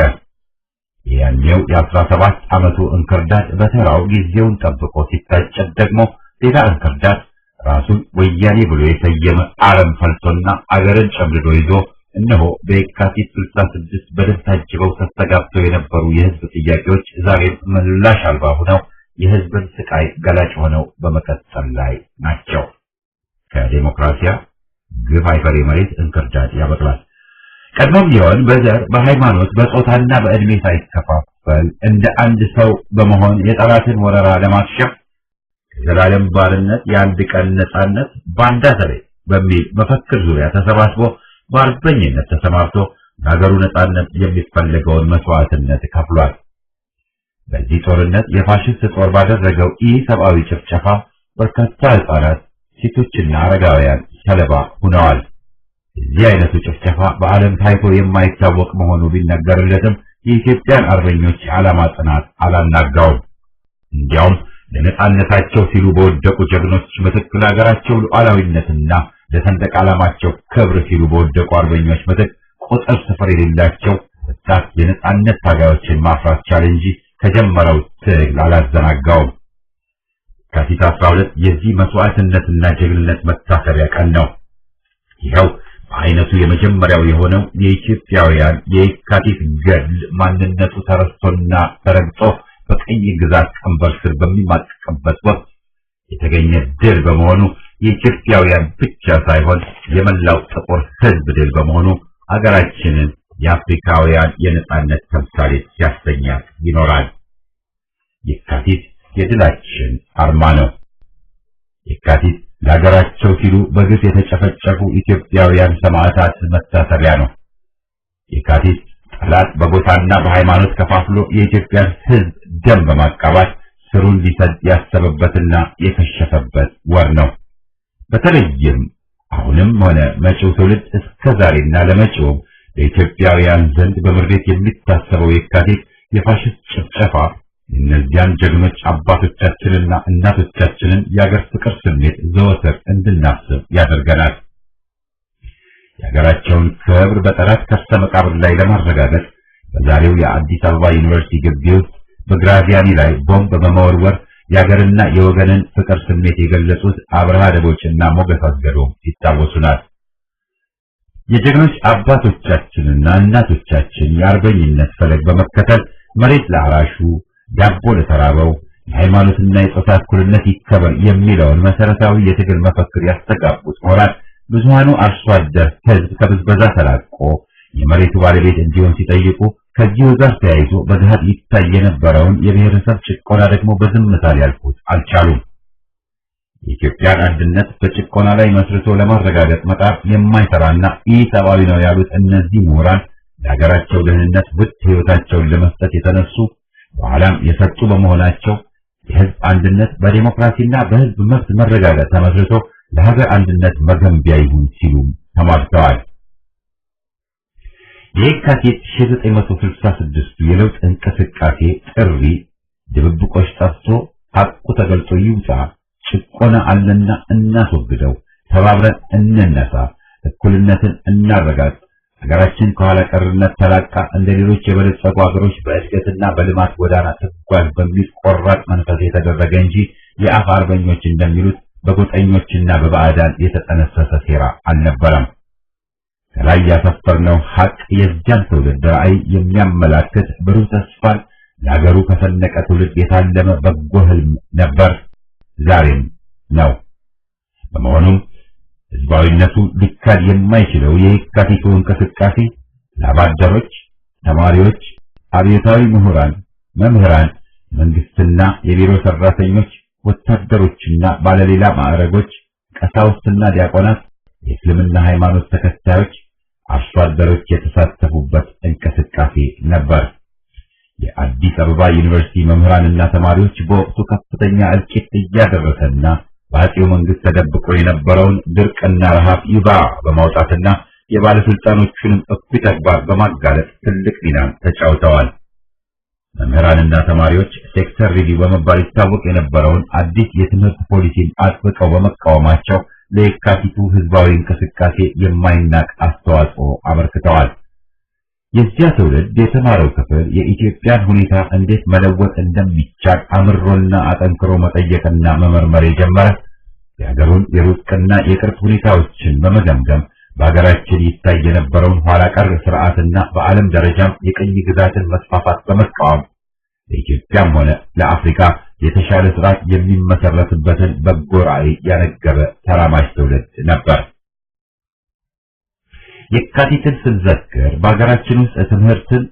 ያኔው የ17 ዓመቱ እንክርዳድ በተራው ጊዜውን ጠብቆ ሲታጨድ ደግሞ ሌላ እንክርዳድ ራሱን ወያኔ ብሎ የሰየመ አረም ፈልቶና አገርን ጨምድዶ ይዞ እነሆ በየካቲት 66 በደም ታጅበው ተስተጋብተው የነበሩ የሕዝብ ጥያቄዎች ዛሬም ምላሽ አልባ ሆነው የሕዝብን ስቃይ ገላጭ ሆነው በመቀጠል ላይ ናቸው። ከዴሞክራሲያ ግፍ አይፈሬ መሬት እንክርዳድ ያበቅላል። ቀድሞም ቢሆን በዘር በሃይማኖት በጾታና በእድሜ ሳይከፋፈል እንደ አንድ ሰው በመሆን የጠላትን ወረራ ለማክሸፍ የዘላለም ባርነት የአንድ ቀን ነጻነት ባንዳ ተሬ በሚል መፈክር ዙሪያ ተሰባስቦ በአርበኝነት ተሰማርቶ ለሀገሩ ነጻነት የሚፈለገውን መስዋዕትነት ከፍሏል። በዚህ ጦርነት የፋሽስት ጦር ባደረገው ኢሰብአዊ ጭፍጨፋ በርካታ ሕፃናት፣ ሴቶችና አረጋውያን ሰለባ ሆነዋል። እዚህ አይነቱ ጭፍጨፋ በዓለም ታይቶ የማይታወቅ መሆኑ ቢነገርለትም የኢትዮጵያን አርበኞች የዓላማ ጽናት አላናጋውም። እንዲያውም ለነጻነታቸው ሲሉ በወደቁ ጀግኖች ምትክ ለሀገራቸው ሉዓላዊነትና ለሰንደቅ ዓላማቸው ክብር ሲሉ በወደቁ አርበኞች ምትክ ቁጥር ስፍር የሌላቸው ወጣት የነጻነት ታጋዮችን ማፍራት ቻለ እንጂ ከጀመረው ትግል አላዘናጋውም። የካቲት 12 የዚህ መስዋዕትነትና ጀግንነት መታሰቢያ ቀን ነው። ይኸው በአይነቱ የመጀመሪያው የሆነው የኢትዮጵያውያን የካቲት ገድል ማንነቱ ተረስቶና ተረግጦ በቀኝ ግዛት ቀንበር ስር በሚማቀቅበት ወቅት የተገኘ ድል በመሆኑ የኢትዮጵያውያን ብቻ ሳይሆን የመላው ጥቁር ሕዝብ ድል በመሆኑ ሀገራችንን የአፍሪካውያን የነጻነት ተምሳሌት ሲያሰኛት ይኖራል። የካቲት የድላችን አርማ ነው። የካቲት ለሀገራቸው ሲሉ በግፍ የተጨፈጨፉ ኢትዮጵያውያን ሰማዕታት መታሰቢያ ነው። የካቲት ጠላት በጎሳና በሃይማኖት ከፋፍሎ የኢትዮጵያን ሕዝብ ደም በማቃባት ስሩን ሊሰድ ያሰበበትና የከሸፈበት ወር ነው። በተለይም አሁንም ሆነ መጪው ትውልድ እስከ ዛሬና ለመጪው በኢትዮጵያውያን ዘንድ በምሬት የሚታሰበው የካቲት የፋሽስት ጭፍጨፋ እነዚያን ጀግኖች አባቶቻችንና እናቶቻችንን የአገር ፍቅር ስሜት ዘወትር እንድናስብ ያደርገናል። የሀገራቸውን ክብር በጠላት ከርሰ መቃብር ላይ ለማረጋገጥ በዛሬው የአዲስ አበባ ዩኒቨርሲቲ ግቢ ውስጥ በግራዚያኒ ላይ ቦምብ በመወርወር የሀገርና የወገንን ፍቅር ስሜት የገለጹት አብርሃ ደቦችና ሞገስ አስገዶም ይታወሱናል። የጀግኖች አባቶቻችንና እናቶቻችን የአርበኝነት ፈለግ በመከተል መሬት ለአራሹ፣ ዳቦ ለተራበው፣ የሃይማኖትና የጾታ እኩልነት ይከበር የሚለውን መሰረታዊ የትግል መፈክር ያስተጋቡት ሞራል ብዙሃኑ አርሶ አደር ሕዝብ ከብዝበዛ ተላቆ የመሬቱ ባለቤት እንዲሆን ሲጠይቁ ከዚሁ ጋር ተያይዞ በገሃድ ይታይ የነበረውን የብሔረሰብ ጭቆና ደግሞ በዝምታ ሊያልፉት አልቻሉም። የኢትዮጵያን አንድነት በጭቆና ላይ መስርቶ ለማረጋገጥ መጣር የማይሰራና ኢሰብአዊ ነው ያሉት እነዚህ ምሁራን ለሀገራቸው ደህንነት ውድ ሕይወታቸውን ለመስጠት የተነሱ በኋላም የሰጡ በመሆናቸው የሕዝብ አንድነት በዲሞክራሲና በሕዝብ መብት መረጋገጥ ተመስርቶ ለሀገር አንድነት መገንቢያ ይሁን ሲሉ ተማርተዋል። የካቲት 1966 የለውጥ እንቅስቃሴ ጥሪ ድብብቆች ጠፍቶ ሐቁ ተገልጦ ይውጣ፣ ጭቆና አለና እናስወግደው፣ ተባብረን እንነሳ፣ እኩልነትን እናረጋግጥ፣ ሀገራችን ከኋላ ቀርነት ተላቃ እንደ ሌሎች የበለጸጉ ሀገሮች በእድገትና በልማት ጎዳና ትጓዝ በሚል ቆራጥ መንፈስ የተደረገ እንጂ የአፍ አርበኞች እንደሚሉት በጎጠኞችና በባዕዳን የተጠነሰሰ ሴራ አልነበረም። ከላይ ያሰፈርነው ሐቅ የዚያን ትውልድ ራዕይ የሚያመላክት ብሩህ ተስፋን ለሀገሩ ከሰነቀ ትውልድ የታለመ በጎ ህልም ነበር፣ ዛሬም ነው። በመሆኑም ህዝባዊነቱ ሊካድ የማይችለው የካቲቱ እንቅስቃሴ ለአባደሮች፣ ተማሪዎች፣ አብዮታዊ ምሁራን፣ መምህራን፣ መንግስትና የቢሮ ሰራተኞች፣ ወታደሮችና ባለሌላ ማዕረጎች፣ ቀሳውስትና ዲያቆናት፣ የእስልምና ሃይማኖት ተከታዮች፣ አርሶ አደሮች የተሳተፉበት እንቅስቃሴ ነበር። የአዲስ አበባ ዩኒቨርሲቲ መምህራንና ተማሪዎች በወቅቱ ከፍተኛ እልቂት እያደረሰና በአፄው መንግስት ተደብቆ የነበረውን ድርቅና ረሃብ ይፋ በማውጣትና የባለስልጣኖቹንም እኩይ ተግባር በማጋለጥ ትልቅ ሚና ተጫውተዋል። መምህራንና ተማሪዎች ሴክተር ሪቪው በመባል ይታወቅ የነበረውን አዲስ የትምህርት ፖሊሲን አጥብቀው በመቃወማቸው ለየካቲቱ ህዝባዊ እንቅስቃሴ የማይናቅ አስተዋጽኦ አበርክተዋል። የዚያ ትውልድ የተማረው ክፍል የኢትዮጵያን ሁኔታ እንዴት መለወጥ እንደሚቻል አምሮና አጠንክሮ መጠየቅና መመርመር የጀመረ የሀገሩን የሩቅና የቅርብ ሁኔታዎችን በመገምገም በሀገራችን ይታይ የነበረውን ኋላ ቀር ስርዓትና በዓለም ደረጃም የቅኝ ግዛትን መስፋፋት በመቃወም ለኢትዮጵያም ሆነ ለአፍሪካ የተሻለ ስርዓት የሚመሰረትበትን በጎ ራዕይ ያነገበ ተራማጅ ትውልድ ነበር። የካቲትን ስንዘክር በሀገራችን ውስጥ ትምህርትን፣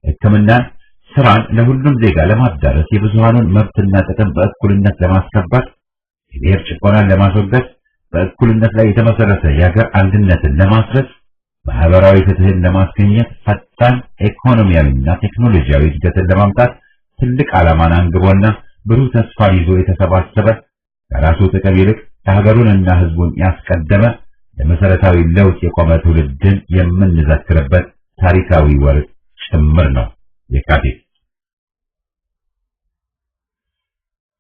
ሕክምናን፣ ስራን ለሁሉም ዜጋ ለማዳረስ የብዙሃኑን መብትና ጥቅም በእኩልነት ለማስከበር የብሔር ጭቆናን ለማስወገድ በእኩልነት ላይ የተመሰረተ የሀገር አንድነትን ለማስረጽ ማህበራዊ ፍትህን ለማስገኘት ፈጣን ኢኮኖሚያዊና ቴክኖሎጂያዊ እድገትን ለማምጣት ትልቅ ዓላማን አንግቦና ብሩህ ተስፋን ይዞ የተሰባሰበ ከራሱ ጥቅም ይልቅ ሀገሩንና ህዝቡን ያስቀደመ ለመሰረታዊ ለውጥ የቆመ ትውልድን የምንዘክርበት ታሪካዊ ወር ጭምር ነው የካቲት።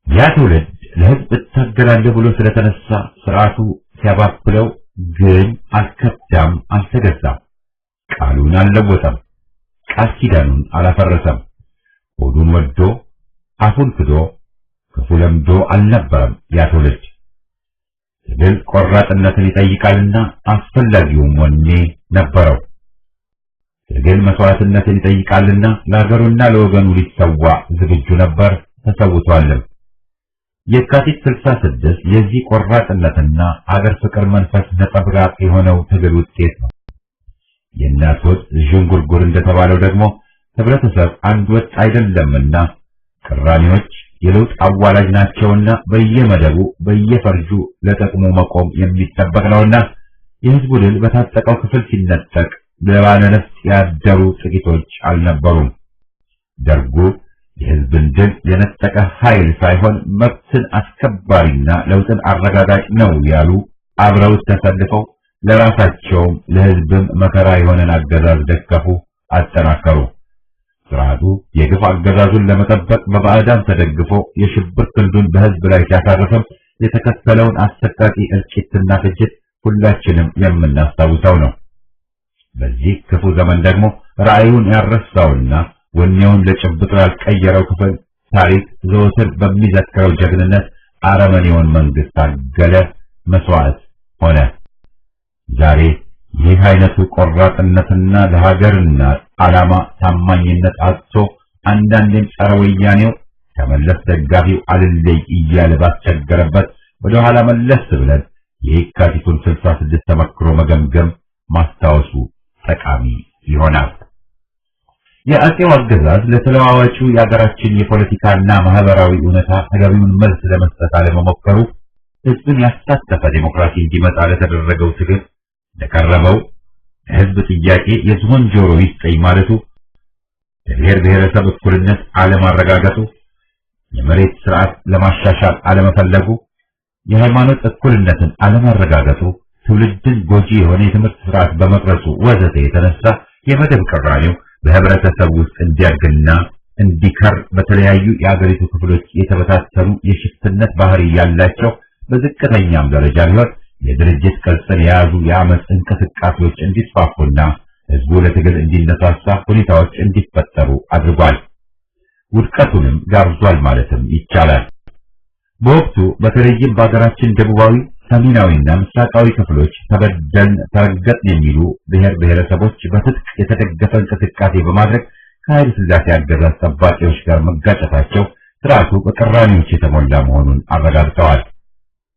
ያ ትውልድ ለህዝብ እታገላለሁ ብሎ ስለተነሳ ስርዓቱ ሲያባብለው ግን አልከዳም፣ አልተገዛም፣ ቃሉን አልለወጠም፣ ቃል ኪዳኑን አላፈረሰም። ሆዱን ወዶ አፉን ክዶ ክፉ ለምዶ አልነበረም ያ ትውልድ። ትግል ቆራጥነትን ይጠይቃልና አስፈላጊውም ወኔ ነበረው። ትግል መስዋዕትነትን ይጠይቃልና ለሀገሩና ለወገኑ ሊሰዋ ዝግጁ ነበር፣ ተሰውቷልም። የካቲት 66 የዚህ ቆራጥነትና አገር ፍቅር መንፈስ ነጸብራቅ የሆነው ትግል ውጤት ነው። የእናት ወጥ ዥንጉርጉር እንደተባለው ደግሞ ህብረተሰብ አንድ ወጥ አይደለምና ቅራኔዎች የለውጥ አዋላጅ ናቸውና በየመደቡ በየፈርጁ ለጥቅሙ መቆም የሚጠበቅ ነውና የህዝቡ ድል በታጠቀው ክፍል ሲነጠቅ ለባለነፍስ ያደሩ ጥቂቶች አልነበሩም። ደርጉ የህዝብን ድል የነጠቀ ኃይል ሳይሆን መብትን አስከባሪና ለውጥን አረጋጋጭ ነው ያሉ አብረውት ተሰልፈው ለራሳቸውም ለህዝብም መከራ የሆነን አገዛዝ ደገፉ፣ አጠናከሩ። ስርዓቱ የግፍ አገዛዙን ለመጠበቅ በባዕዳን ተደግፎ የሽብር ክንዱን በህዝብ ላይ ሲያሳርፍም የተከተለውን አሰቃቂ እልቂትና ፍጅት ሁላችንም የምናስታውሰው ነው። በዚህ ክፉ ዘመን ደግሞ ራዕዩን ያረሳውና ወኔውን ለጭብጡ ያልቀየረው ክፍል ታሪክ ዘወትር በሚዘክረው ጀግንነት አረመኔውን መንግስት ታገለ፣ መስዋዕት ሆነ። ዛሬ ይህ አይነቱ ቆራጥነትና ለሀገርና ዓላማ ታማኝነት አጥቶ አንዳንዴም ጸረ ወያኔው ከመለስ ደጋፊው አልለይ እያለ ባስቸገረበት ወደ ኋላ መለስ ብለን የካቲቱን 66 ተመክሮ መገምገም ማስታወሱ ጠቃሚ ይሆናል። የአፄው አገዛዝ ለተለዋዋጩ የሀገራችን የፖለቲካና ማህበራዊ ሁኔታ ተገቢውን መልስ ለመስጠት አለመሞከሩ ህዝብን ያሳተፈ ዴሞክራሲ እንዲመጣ ለተደረገው ትግል ለቀረበው ህዝብ ጥያቄ የዝሆን ጆሮ ይስጠኝ ማለቱ፣ የብሔር ብሔረሰብ እኩልነት አለማረጋገጡ፣ የመሬት ስርዓት ለማሻሻል አለመፈለጉ፣ የሃይማኖት እኩልነትን አለማረጋገጡ፣ ትውልድን ጎጂ የሆነ የትምህርት ስርዓት በመቅረጹ ወዘተ የተነሳ የመደብ ቅራኔው በህብረተሰብ ውስጥ እንዲያድግና እንዲከር በተለያዩ የአገሪቱ ክፍሎች የተበታተኑ የሽፍትነት ባህሪ ያላቸው በዝቅተኛም ደረጃ ቢሆን የድርጅት ቅርጽን የያዙ የአመፅ እንቅስቃሴዎች እንዲስፋፉና ህዝቡ ለትግል እንዲነሳሳ ሁኔታዎች እንዲፈጠሩ አድርጓል። ውድቀቱንም ጋብዟል ማለትም ይቻላል። በወቅቱ በተለይም በሀገራችን ደቡባዊ፣ ሰሜናዊና ምስራቃዊ ክፍሎች ተበደልን፣ ተረገጥን የሚሉ ብሔር ብሔረሰቦች በትጥቅ የተደገፈ እንቅስቃሴ በማድረግ ከኃይለ ሥላሴ አገዛዝ ጠባቂዎች ጋር መጋጨታቸው ስርዓቱ በቅራኔዎች የተሞላ መሆኑን አረጋግጠዋል።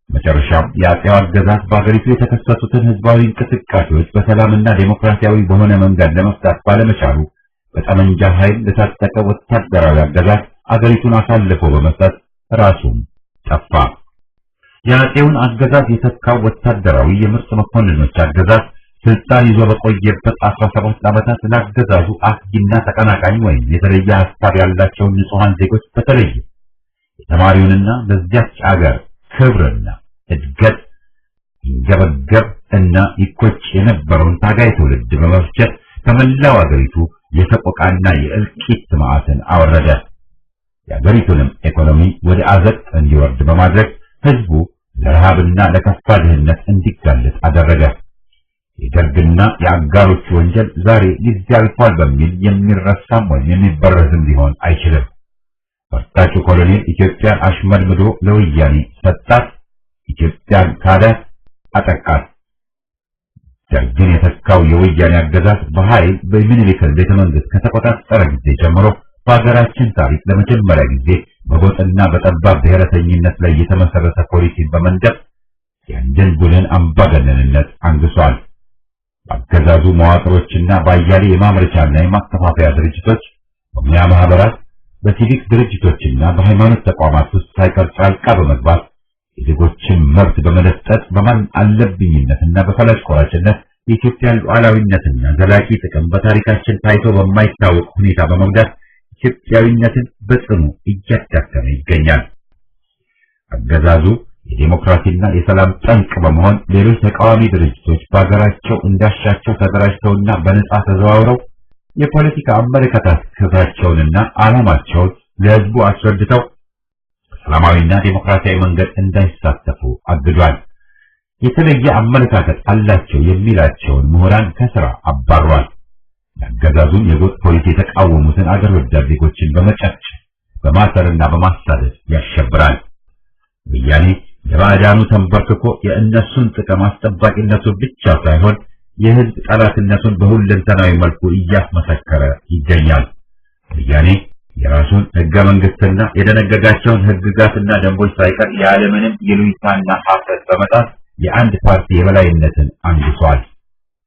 መጨረሻም የአፄው አገዛዝ በአገሪቱ የተከሰቱትን ህዝባዊ እንቅስቃሴዎች በሰላምና ዴሞክራሲያዊ በሆነ መንገድ ለመፍታት ባለመቻሉ በጠመንጃ ኃይል ለታጠቀ ወታደራዊ አገዛዝ አገሪቱን አሳልፎ በመስጠት ራሱም ጠፋ። የአፄውን አገዛዝ የተካው ወታደራዊ የምርጥ መኮንኖች አገዛዝ ስልጣን ይዞ በቆየበት 17 ዓመታት ለአገዛዙ አስጊና ተቀናቃኝ ወይም የተለየ ሐሳብ ያላቸውን ንጹሃን ዜጎች በተለይ የተማሪውንና በዚያች አገር ክብርና እድገት ይንገበገብ እና ይቆጭ የነበረውን ታጋይ ትውልድ በመፍጀት ከመላው አገሪቱ የሰቆቃና የእልቂት መዓትን አወረደ። የአገሪቱንም ኢኮኖሚ ወደ አዘቅት እንዲወርድ በማድረግ ህዝቡ ለረሃብና ለከፋ ድህነት እንዲጋለጥ አደረገ። የደርግና የአጋሮቹ ወንጀል ዛሬ ጊዜ አልፏል በሚል የሚረሳም ወይም የሚበረዝም ሊሆን አይችልም። ወጣቱ ኮሎኔል ኢትዮጵያን አሽመድምዶ ለወያኔ ሰጣት፣ ኢትዮጵያን ካዳት፣ አጠቃት። ደርግን የተካው የወያኔ አገዛዝ በኃይል በሚኒሊክን ቤተ መንግስት ከተቆጣጠረ ጊዜ ጀምሮ በሀገራችን ታሪክ ለመጀመሪያ ጊዜ በጎጥና በጠባብ ብሔረተኝነት ላይ የተመሰረተ ፖሊሲን በመንደፍ የአንድን ቡድን አምባገነንነት አንግሷል። በአገዛዙ መዋቅሮችና በአያሌ የማምረቻና የማከፋፈያ ድርጅቶች፣ በሙያ ማህበራት፣ በሲቪክ ድርጅቶችና በሃይማኖት ተቋማት ውስጥ ሳይቀር ጣልቃ በመግባት የዜጎችን መብት በመለጠጥ በማን አለብኝነትና በፈላጭ ቆራጭነት የኢትዮጵያን ሉዓላዊነትና ዘላቂ ጥቅም በታሪካችን ታይቶ በማይታወቅ ሁኔታ በመጉዳት ኢትዮጵያዊነትን በጽኑ እያዳከመ ይገኛል። አገዛዙ የዲሞክራሲና የሰላም ጠንቅ በመሆን ሌሎች ተቃዋሚ ድርጅቶች በአገራቸው እንዳሻቸው ተደራጅተውና በነጻ ተዘዋውረው የፖለቲካ አመለካከታቸውንና ዓላማቸውን ለህዝቡ አስረድተው ሰላማዊና ዲሞክራሲያዊ መንገድ እንዳይሳተፉ አግዷል። የተለየ አመለካከት አላቸው የሚላቸውን ምሁራን ከስራ አባሯል። የአገዛዙን የጎጥ ፖሊሲ የተቃወሙትን አገር ወዳድ ዜጎችን በመጨፍጨፍ በማሰርና በማሳደድ ያሸብራል። ወያኔ ለባዕዳኑ ተንበርክኮ የእነሱን ጥቅም አስጠባቂነቱን ብቻ ሳይሆን የህዝብ ጠላትነቱን በሁለንተናዊ መልኩ እያስመሰከረ ይገኛል። ወያኔ የራሱን ህገ መንግስትና የደነገጋቸውን ህግጋትና ደንቦች ሳይቀር ያለምንም ይሉኝታና ሐሰት በመጣስ የአንድ ፓርቲ የበላይነትን አንግሷል።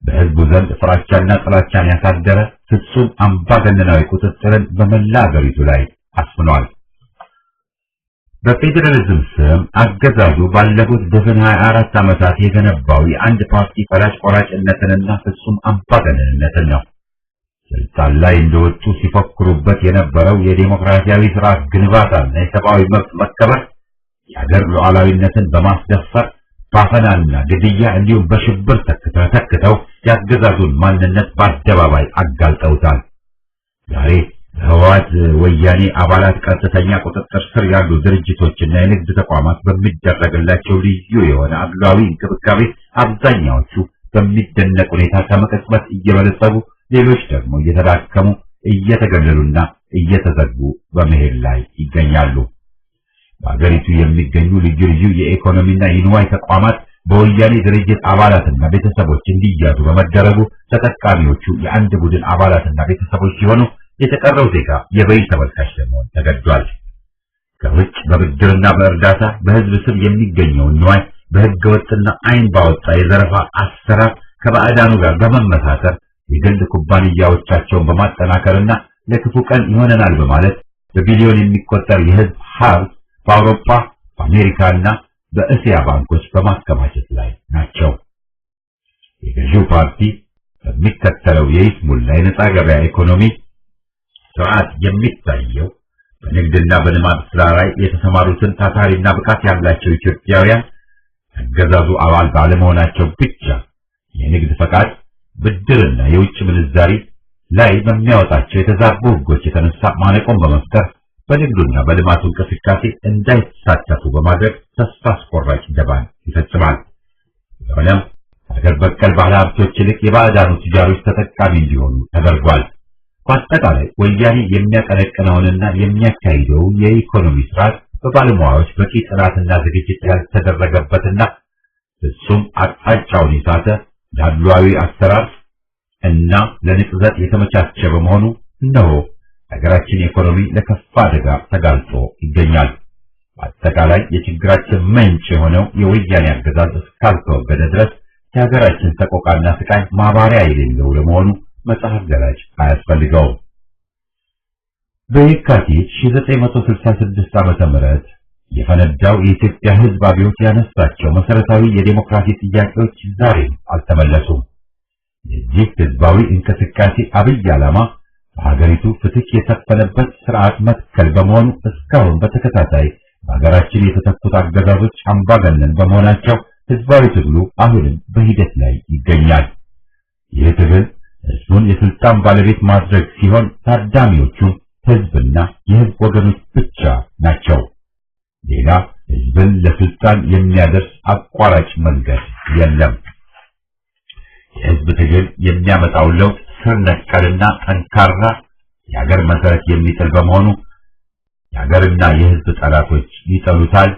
በህዝቡ ዘንድ ፍራቻና ጥላቻን ያሳደረ ፍጹም አምባገነናዊ ቁጥጥርን በመላ አገሪቱ ላይ አስፍኗል። በፌዴራሊዝም ስም አገዛዙ ባለፉት ድፍን 24 ዓመታት የገነባው የአንድ ፓርቲ ፈላጭ ቆራጭነትንና ፍጹም አምባገነንነትን ነው። ስልጣን ላይ እንደወጡ ሲፎክሩበት የነበረው የዲሞክራሲያዊ ስርዓት ግንባታና የሰብአዊ መብት መከበር የሀገር ሉዓላዊነትን በማስደፈር ባፈናና ግድያ እንዲሁም በሽብር ተክተው የአገዛዙን ማንነት በአደባባይ አጋልጠውታል። ዛሬ በህወሓት ወያኔ አባላት ቀጥተኛ ቁጥጥር ስር ያሉ ድርጅቶችና የንግድ ተቋማት በሚደረግላቸው ልዩ የሆነ አድሏዊ እንክብካቤ አብዛኛዎቹ በሚደነቅ ሁኔታ ከመቀጽበት እየበለጸጉ፣ ሌሎች ደግሞ እየተዳከሙ እየተገለሉና እየተዘጉ በመሄድ ላይ ይገኛሉ። በአገሪቱ የሚገኙ ልዩ ልዩ የኢኮኖሚና የንዋይ ተቋማት በወያኔ ድርጅት አባላትና ቤተሰቦች እንዲያዙ በመደረጉ ተጠቃሚዎቹ የአንድ ቡድን አባላትና ቤተሰቦች ሲሆኑ የተቀረው ዜጋ የበይ ተመልካች ለመሆን ተገዷል። ከውጭ በብድርና በእርዳታ በህዝብ ስም የሚገኘውን ንዋይ በህገ ወጥና አይን ባወጣ የዘረፋ አሰራር ከባዕዳኑ ጋር በመመሳሰር የግል ኩባንያዎቻቸውን በማጠናከርና ለክፉ ቀን ይሆነናል በማለት በቢሊዮን የሚቆጠር የህዝብ ሀብት በአውሮፓ፣ በአሜሪካና በእስያ ባንኮች በማከማቸት ላይ ናቸው። የገዢው ፓርቲ በሚከተለው የይስሙላ የነጻ ገበያ ኢኮኖሚ ስርዓት የሚታየው በንግድና በልማት ስራ ላይ የተሰማሩትን ታታሪና ብቃት ያላቸው ኢትዮጵያውያን አገዛዙ አባል ባለመሆናቸው ብቻ የንግድ ፈቃድ፣ ብድርና የውጭ ምንዛሪ ላይ በሚያወጣቸው የተዛቡ ህጎች የተነሳ ማነቆን በመፍጠር በንግዱና በልማቱ እንቅስቃሴ እንዳይሳተፉ በማድረግ ተስፋ አስቆራጭ ደባን ይፈጽማል። ስለሆነም ሀገር በቀል ባለሀብቶች ይልቅ የባዕዳኑ ቱጃሮች ተጠቃሚ እንዲሆኑ ተደርጓል። በአጠቃላይ ወያኔ የሚያቀነቅነውንና የሚያካሂደው የኢኮኖሚ ስርዓት በባለሙያዎች በቂ ጥናትና ዝግጅት ያልተደረገበትና ፍጹም አቅጣጫውን የሳተ ዳሉአዊ አሰራር እና ለንቅዘት የተመቻቸ በመሆኑ እነሆ ሀገራችን ኢኮኖሚ ለከፋ አደጋ ተጋልጦ ይገኛል። በአጠቃላይ የችግራችን ምንጭ የሆነው የወያኔ አገዛዝ እስካልተወገደ ድረስ የሀገራችን ሰቆቃና ስቃይ ማባሪያ የሌለው ለመሆኑ መጽሐፍ ገላጭ አያስፈልገውም። በየካቲት 1966 ዓመተ ምህረት የፈነዳው የኢትዮጵያ ሕዝብ አብዮት ያነሳቸው መሰረታዊ የዴሞክራሲ ጥያቄዎች ዛሬም አልተመለሱም። የዚህ ሕዝባዊ እንቅስቃሴ አብይ ዓላማ በሀገሪቱ ፍትህ የሰፈነበት ስርዓት መትከል በመሆኑ እስካሁን በተከታታይ በሀገራችን የተተኩት አገዛዞች አምባገነን በመሆናቸው ሕዝባዊ ትግሉ አሁንም በሂደት ላይ ይገኛል። ይህ ትግል ሕዝቡን የስልጣን ባለቤት ማድረግ ሲሆን ታዳሚዎቹም ሕዝብና የሕዝብ ወገኖች ብቻ ናቸው። ሌላ ሕዝብን ለስልጣን የሚያደርስ አቋራጭ መንገድ የለም። የሕዝብ ትግል የሚያመጣው ለውጥ ስር ነቀልና ጠንካራ የሀገር መሰረት የሚጥል በመሆኑ የሀገርና የሕዝብ ጠላቶች ይጠሉታል፣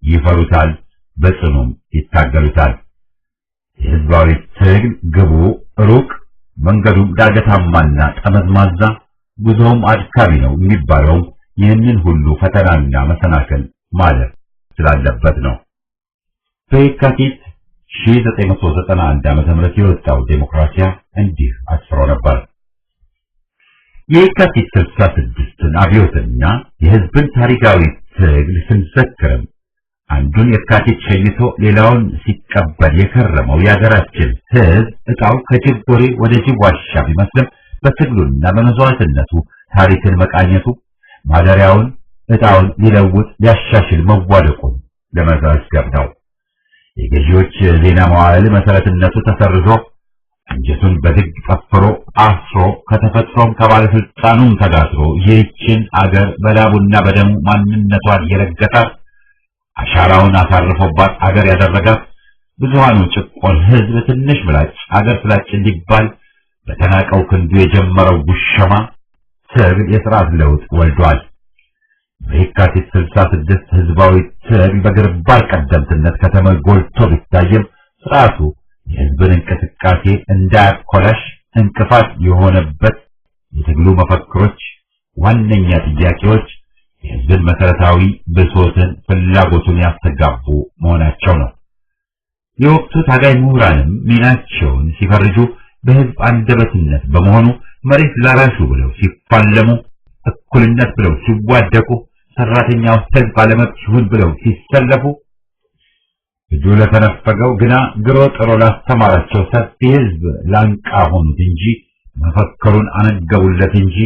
ይፈሩታል፣ በጽኑም ይታገሉታል። የሕዝባዊ ትግል ግቡ ሩቅ፣ መንገዱም ዳገታማና ጠመዝማዛ፣ ጉዞውም አድካሚ ነው የሚባለው ይህንን ሁሉ ፈተናና መሰናክል ማለት ስላለበት ነው። በየካቲት 1991 ዓ.ም የወጣው ዴሞክራሲ እንዲህ አስፍሮ ነበር። የካቲት 66ን አብዮትና የሕዝብን ታሪካዊ ትግል ስንዘክርም አንዱን የካቲት ሸኝቶ ሌላውን ሲቀበል የከረመው የሀገራችን ሕዝብ ዕጣው ከጅብ ጎሬ ወደ ጅብ ዋሻ ቢመስልም በትግሉና በመስዋዕትነቱ ታሪክን መቃኘቱ ማደሪያውን ዕጣውን ሊለውጥ ሊያሻሽል መዋደቁን ለመዘገብ ነው። የገዢዎች ዜና መዋዕል መሰረትነቱ ተሰርዞ አንጀቱን በድግ ጠፍሮ አስሮ ከተፈጥሮም ከባለስልጣኑም ተጋትሮ ይህችን አገር በላቡና በደሙ ማንነቷን የረገጣት አሻራውን አሳርፎባት አገር ያደረጋት ብዙሃኑ ጭቆን ሕዝብ ትንሽ ምላጭ አገር ስላጭ እንዲባል በተናቀው ክንዱ የጀመረው ጉሸማ ትግል የሥርዓት ለውጥ ወልዷል። በየካቲት 66 ሕዝባዊ ትግል በግንባር ቀደምትነት ከተመጎልቶ ቢታይም ሥርዓቱ የሕዝብን እንቅስቃሴ እንዳያኮላሽ እንቅፋት የሆነበት የትግሉ መፈክሮች ዋነኛ ጥያቄዎች የሕዝብን መሰረታዊ ብሶትን ፍላጎቱን ያስተጋቡ መሆናቸው ነው። የወቅቱ ታጋይ ምሁራንም ሚናቸውን ሲፈርጁ በሕዝብ አንደበትነት በመሆኑ መሬት ላራሹ ብለው ሲፋለሙ፣ እኩልነት ብለው ሲዋደቁ፣ ሰራተኛው ሕዝብ ባለመብት ይሁን ብለው ሲሰለፉ፣ እጁ ለተነፈገው ግና ግሮ ጥሮ ላስተማራቸው ሰፊ ሕዝብ ላንቃ ሆኑት እንጂ መፈክሩን አነገቡለት እንጂ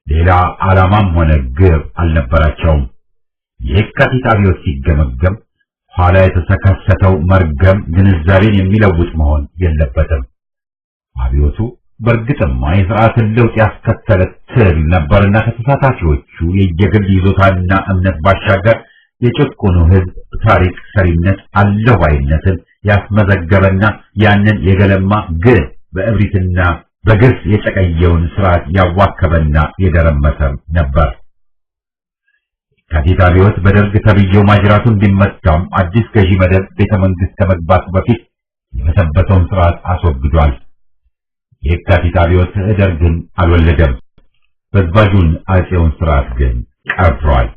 ሌላ ዓላማም ሆነ ግብ አልነበራቸውም። የካቲት አብዮት ሲገመገም ኋላ የተከሰተው መርገም ግንዛቤን የሚለውጥ መሆን የለበትም። አብዮቱ በእርግጥማ የሥርዓትን ለውጥ ያስከተለ ትግል ነበርና ከተሳታፊዎቹ የየግል ይዞታና እምነት ባሻገር የጭቁኑ ሕዝብ ታሪክ ሰሪነት አለው ባይነትን ያስመዘገበና ያንን የገለማ ግን በእብሪትና በግፍ የጨቀየውን ሥርዓት ያዋከበና የደረመሰ ነበር። የካቲት አብዮት በደርግ ተብዬው ማጅራቱን ቢመታም አዲስ ገዢ መደብ ቤተ መንግሥት ከመግባቱ በፊት የመሰበተውን ሥርዓት አስወግዷል። የካቲት አብዮት ደርግን አልወለደም። በዝባዡን አጼውን ሥርዓት ግን ቀብሯል።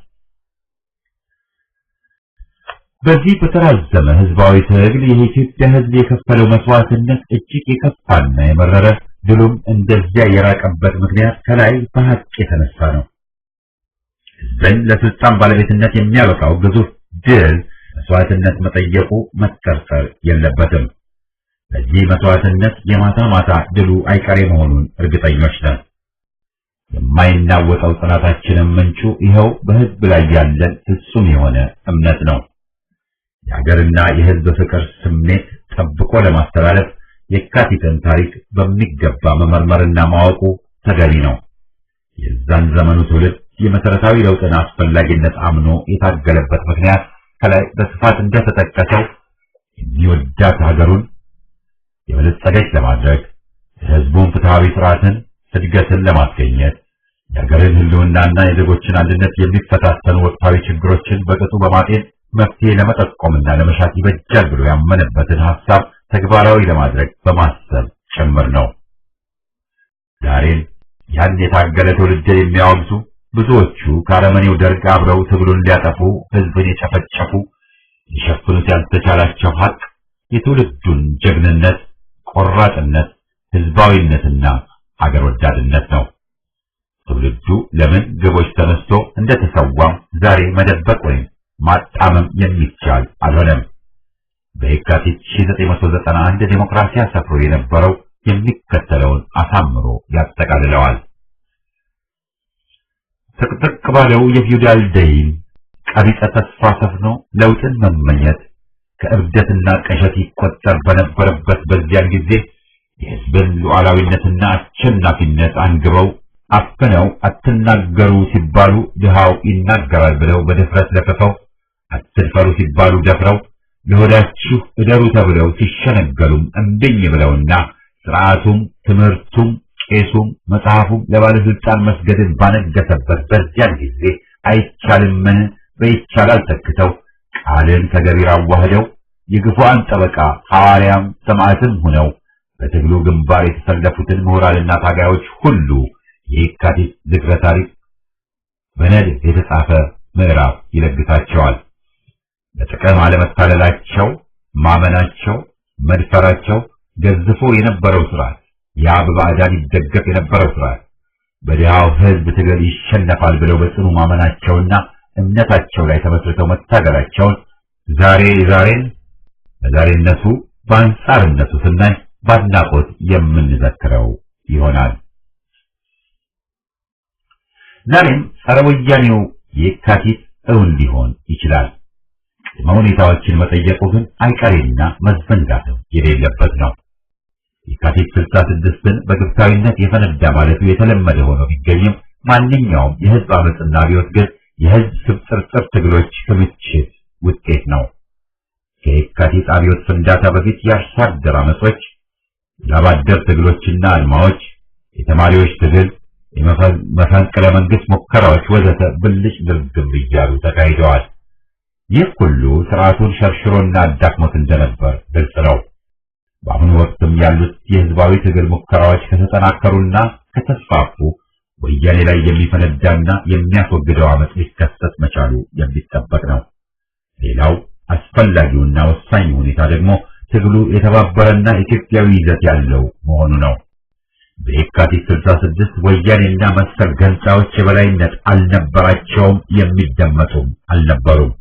በዚህ በተራዘመ ሕዝባዊ ትግል የኢትዮጵያ ሕዝብ የከፈለው መስዋዕትነት እጅግ የከፋና የመረረ ድሉም እንደዚያ የራቀበት ምክንያት ከላይ በሐቅ የተነሳ ነው። ሕዝብን ለስልጣን ባለቤትነት የሚያበቃው ግዙፍ ድል መስዋዕትነት መጠየቁ መጠርጠር የለበትም። በዚህ መስዋዕትነት የማታ ማታ ድሉ አይቀሬ መሆኑን እርግጠኞች ነን። የማይናወጠው ጽናታችንም ምንጩ ይኸው በሕዝብ ላይ ያለን ፍጹም የሆነ እምነት ነው። የሀገርና የሕዝብ ፍቅር ስሜት ጠብቆ ለማስተላለፍ የካቲትን ታሪክ በሚገባ መመርመርና ማወቁ ተገቢ ነው። የዛን ዘመኑ ትውልድ የመሰረታዊ ለውጥን አስፈላጊነት አምኖ የታገለበት ምክንያት ከላይ በስፋት እንደተጠቀሰው የሚወዳት ሀገሩን የበለጸገች ለማድረግ የህዝቡን ፍትሃዊ ስርዓትን እድገትን ለማስገኘት የሀገርን ህልውናና የዜጎችን አንድነት የሚፈታተኑ ወቅታዊ ችግሮችን በቅጡ በማጤን መፍትሄ ለመጠቆምና ለመሻት ይበጃል ብሎ ያመነበትን ሐሳብ ተግባራዊ ለማድረግ በማሰብ ጭምር ነው። ዛሬም ያን የታገለ ትውልድ የሚያወግዙ ብዙዎቹ ከአረመኔው ደርግ አብረው ትግሉን ሊያጠፉ ህዝብን የጨፈጨፉ ሊሸፍኑት ያልተቻላቸው ሀቅ የትውልዱን ጀግንነት፣ ቆራጥነት፣ ህዝባዊነትና አገር ወዳድነት ነው። ትውልዱ ለምን ግቦች ተነስቶ እንደተሰዋም ዛሬ መደበቅ ወይም ማጣመም የሚቻል አልሆነም። በየካቲት 1991 ዴሞክራሲ ሰፍሮ የነበረው የሚከተለውን አሳምሮ ያጠቃልለዋል። ጥቅጥቅ ባለው የፊውዳል ደይን ቀቢጸ ተስፋ ሰፍኖ ለውጥን መመኘት ከእብደትና ቀሸት ይቆጠር በነበረበት በዚያን ጊዜ የህዝብን ሉዓላዊነትና አሸናፊነት አንግበው አፍነው አትናገሩ ሲባሉ ድሃው ይናገራል ብለው በድፍረት ለፍፈው አትድፈሩ ሲባሉ ደፍረው ለሆዳችሁ እደሩ ተብለው ሲሸነገሉም እምቢኝ ብለውና ስርዓቱም ትምህርቱም ቄሱም መጽሐፉም ለባለስልጣን መስገድን ባነገሰበት በዚያን ጊዜ አይቻልምን በይቻላል ተክተው ቃልን ከገቢር አዋህደው የግፉአን ጠበቃ ሐዋርያም ሰማዕትም ሆነው በትግሉ ግንባር የተሰለፉትን ምሁራንና ታጋዮች ሁሉ የካቲት ዝክረ ታሪክ በነድፍ የተጻፈ ምዕራፍ ይለግሳቸዋል። ለጥቅም አለመታለላቸው፣ ማመናቸው፣ መድፈራቸው ገዝፎ የነበረው ስርዓት ያ በባዕዳን ይደገፍ የነበረው ስርዓት በድሃው ህዝብ ትግል ይሸነፋል ብለው በጽኑ ማመናቸውና እምነታቸው ላይ ተመስርተው መታገላቸውን ዛሬን በዛሬነቱ በአንጻርነቱ ስናይ ባድናቆት የምንዘክረው ይሆናል። ዛሬም ጸረ ወያኔው የካቲት እውን ሊሆን ይችላል። ቅድመ ሁኔታዎችን መጠየቁ ግን አይቀሬና መዘንጋትም የሌለበት ነው። የካቲት 66ን በግብታዊነት የፈነዳ ማለቱ የተለመደ ሆኖ ቢገኝም ማንኛውም የህዝብ አመጽና አብዮት ግን የህዝብ ስብጥርጥር ትግሎች ክምችት ውጤት ነው። ከየካቲት አብዮት ፍንዳታ በፊት የአርሶ አደር አመጾች፣ የላባደር ትግሎችና አድማዎች፣ የተማሪዎች ትግል፣ የመፈንቅለ መንግስት ሙከራዎች ወዘተ ብልጭ ድርግም እያሉ ተካሂደዋል። ይህ ሁሉ ስርዓቱን ሸርሽሮና አዳክሞት እንደነበር ግልጽ ነው። በአሁኑ ወቅትም ያሉት የህዝባዊ ትግል ሙከራዎች ከተጠናከሩና ከተስፋፉ ወያኔ ላይ የሚፈነዳና የሚያስወግደው አመጽ ሊከሰት መቻሉ የሚጠበቅ ነው። ሌላው አስፈላጊውና ወሳኝ ሁኔታ ደግሞ ትግሉ የተባበረና ኢትዮጵያዊ ይዘት ያለው መሆኑ ነው። በየካቲት 66 ወያኔና መሰል ገንጣዎች የበላይነት አልነበራቸውም፣ የሚደመጡም አልነበሩም።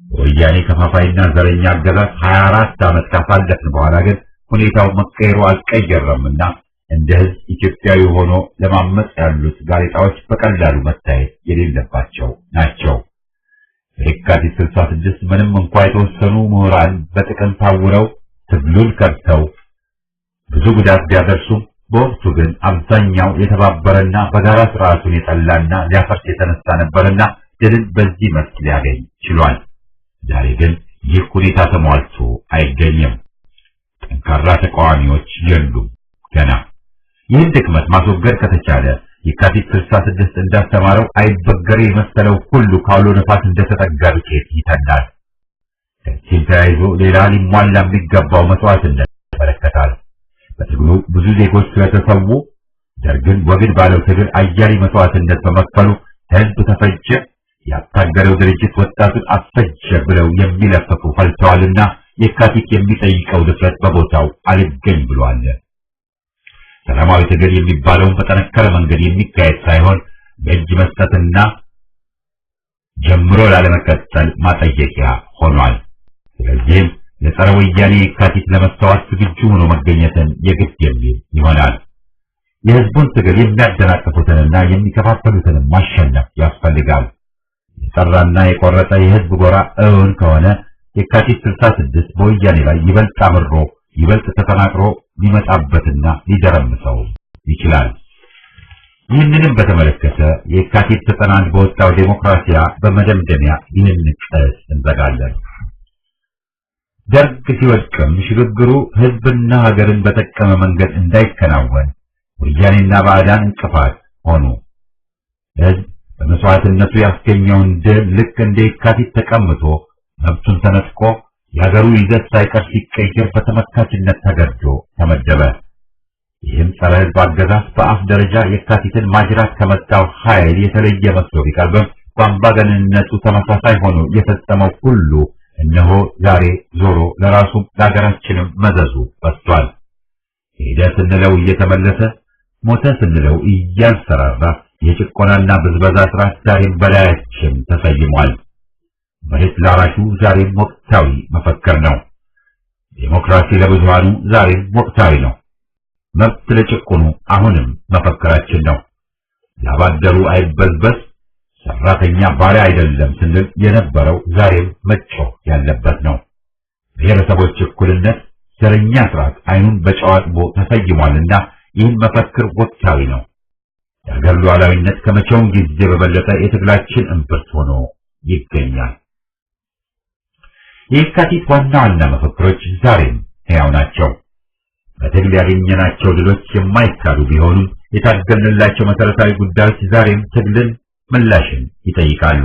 ወያኔ ከፋፋይና ዘረኛ አገዛዝ 24 ዓመት ካሳለፍን በኋላ ግን ሁኔታው መቀየሩ አልቀየረምና እንደ ህዝብ ኢትዮጵያዊ ሆኖ ለማመጽ ያሉት ጋዜጣዎች በቀላሉ መታየት የሌለባቸው ናቸው። በየካቲት 66 ምንም እንኳን የተወሰኑ ምሁራን በጥቅም ታውረው ትግሉን ከድተው ብዙ ጉዳት ቢያደርሱም በወቅቱ ግን አብዛኛው የተባበረና በጋራ ስርዓቱን የጠላና ሊያፈርስ የተነሳ ነበርና ድልን በዚህ መስክ ሊያገኝ ችሏል። ዛሬ ግን ይህ ሁኔታ ተሟልቶ አይገኝም። ጠንካራ ተቃዋሚዎች የሉም ገና። ይህን ድክመት ማስወገድ ከተቻለ የካቲት 66 እንዳስተማረው አይበገሬ የመሰለው ሁሉ ካውሎ ነፋስ እንደተጠጋ ዱቄት ይተናል። ከዚህም ተያይዞ ሌላ ሊሟላ የሚገባው መስዋዕትነት ይመለከታል። በትግሉ ብዙ ዜጎች ስለተሰዉ ደርግን ወግን ባለው ትግል አያሌ መስዋዕትነት በመክፈሉ ህዝብ ተፈጀ፣ ያታገለው ድርጅት ወጣቱን አፈጀ ብለው የሚለፈፉ ፈልተዋልና የካቲት የሚጠይቀው ድፍረት በቦታው አልገኝ ብሏል። ሰላማዊ ትግል የሚባለውን በጠነከረ መንገድ የሚካሄድ ሳይሆን በእጅ መስጠትና ጀምሮ ላለመቀጠል ማጠየቂያ ሆኗል። ስለዚህም ለጸረ ወያኔ የካቲት ለመስተዋት ዝግጁ ሆኖ መገኘትን የግድ የሚል ይሆናል። የህዝቡን ትግል የሚያደናቅፉትንና የሚከፋፈሉትን ማሸነፍ ያስፈልጋል። የጠራና የቆረጠ የህዝብ ጎራ እውን ከሆነ የካቲት 66 በወያኔ ላይ ይበልጥ አምሮ ይበልጥ ተጠናክሮ ሊመጣበትና ሊደረምሰው ይችላል። ይህንንም በተመለከተ የካቲት 91 በወጣው ዴሞክራሲያ በመደምደሚያ ይህን ቀስ እንዘጋለን። ደርግ ሲወድቅም ሽግግሩ ህዝብና ሀገርን በጠቀመ መንገድ እንዳይከናወን ወያኔና ባዕዳን እንቅፋት ሆኑ። ህዝብ በመስዋዕትነቱ ያስገኘውን ድል ልክ እንደ የካቲት ተቀምጦ መብቱን ተነጥቆ የሀገሩ ይዘት ሳይቀር ሲቀየር በተመካችነት ተገዶ ተመደበ። ይህም ጸረ ህዝብ አገዛዝ በአፍ ደረጃ የካቲትን ማጅራት ከመጣው ኃይል የተለየ መስሎ ቢቀርብም በአምባገነንነቱ ተመሳሳይ ሆኖ የፈጸመው ሁሉ እነሆ ዛሬ ዞሮ ለራሱም ለሀገራችንም መዘዙ በስቷል። ሄደ ስንለው እየተመለሰ ሞተ ስንለው እያንሰራራ የጭቆናና ብዝበዛ ስርዓት ዛሬም በላያችን ተሰይሟል። መሬት ላራሹ ዛሬም ወቅታዊ መፈክር ነው። ዴሞክራሲ ለብዙሃኑ ዛሬም ወቅታዊ ነው። መብት ለጭቁኑ አሁንም መፈክራችን ነው። ላባደሩ አይበዝበዝ፣ ሰራተኛ ባሪያ አይደለም ስንል የነበረው ዛሬም መጮህ ያለበት ነው። ብሔረሰቦች እኩልነት፣ ዘረኛ ስርዓት አይኑን በጨው አጥቦ ተሰይሟልና ይህን መፈክር ወቅታዊ ነው። የሀገር ሉዓላዊነት ከመቼውም ጊዜ በበለጠ የትግላችን እምብርት ሆኖ ይገኛል። የካቲት ዋና ዋና መፈክሮች ዛሬም ሕያው ናቸው። በትግል ያገኘናቸው ድሎች የማይካዱ ቢሆኑም የታገልንላቸው መሰረታዊ ጉዳዮች ዛሬም ትግልን ምላሽን ይጠይቃሉ።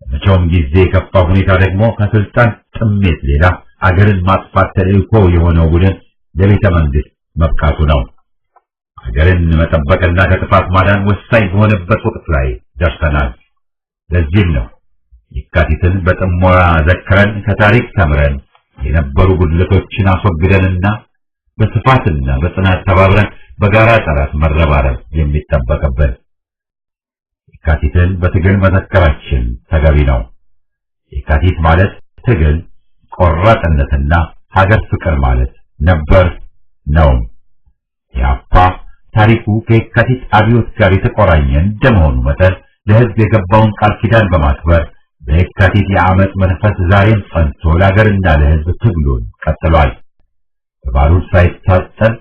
በመቼውም ጊዜ የከፋ ሁኔታ ደግሞ ከስልጣን ጥሜት ሌላ አገርን ማጥፋት ተልዕኮ የሆነው ቡድን ለቤተ መንግስት መብቃቱ ነው። አገርን መጠበቅና ከጥፋት ማዳን ወሳኝ በሆነበት ወቅት ላይ ደርሰናል። ለዚህም ነው የካቲትን በጥሞና ዘክረን ከታሪክ ተምረን የነበሩ ጉድለቶችን አስወግደንና በስፋትና በጽናት ተባብረን በጋራ ጠላት መረባረብ የሚጠበቅብን። የካቲትን በትግል መዘከራችን ተገቢ ነው። የካቲት ማለት ትግል፣ ቆራጥነትና ሀገር ፍቅር ማለት ነበር ነው። ያፓ ታሪኩ ከየካቲት አብዮት ጋር የተቆራኘ እንደመሆኑ መጠን ለህዝብ የገባውን ቃል ኪዳን በማክበር በየካቲት የዓመት መንፈስ ዛሬም ጸንቶ ለሀገርና ለህዝብ ትግሉን ቀጥሏል። በባሩድ ሳይታጠል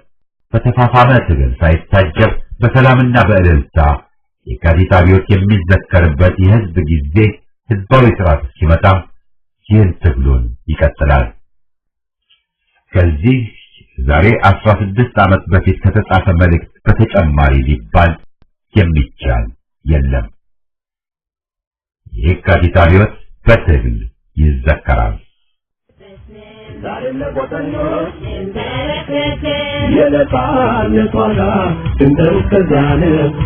በተፋፋመ ትግል ሳይታጀብ በሰላምና በእልልታ የካቲት አብዮት የሚዘከርበት የህዝብ ጊዜ ህዝባዊ ስርዓት ሲመጣ ይህን ትግሉን ይቀጥላል። ከዚህ ዛሬ 16 ዓመት በፊት ከተጻፈ መልእክት በተጨማሪ ሊባል የሚቻል የለም። የካቲት አብዮት በትግል ይዘከራል። የነጻነት ዋጋ ድንበሩ እስከዚያን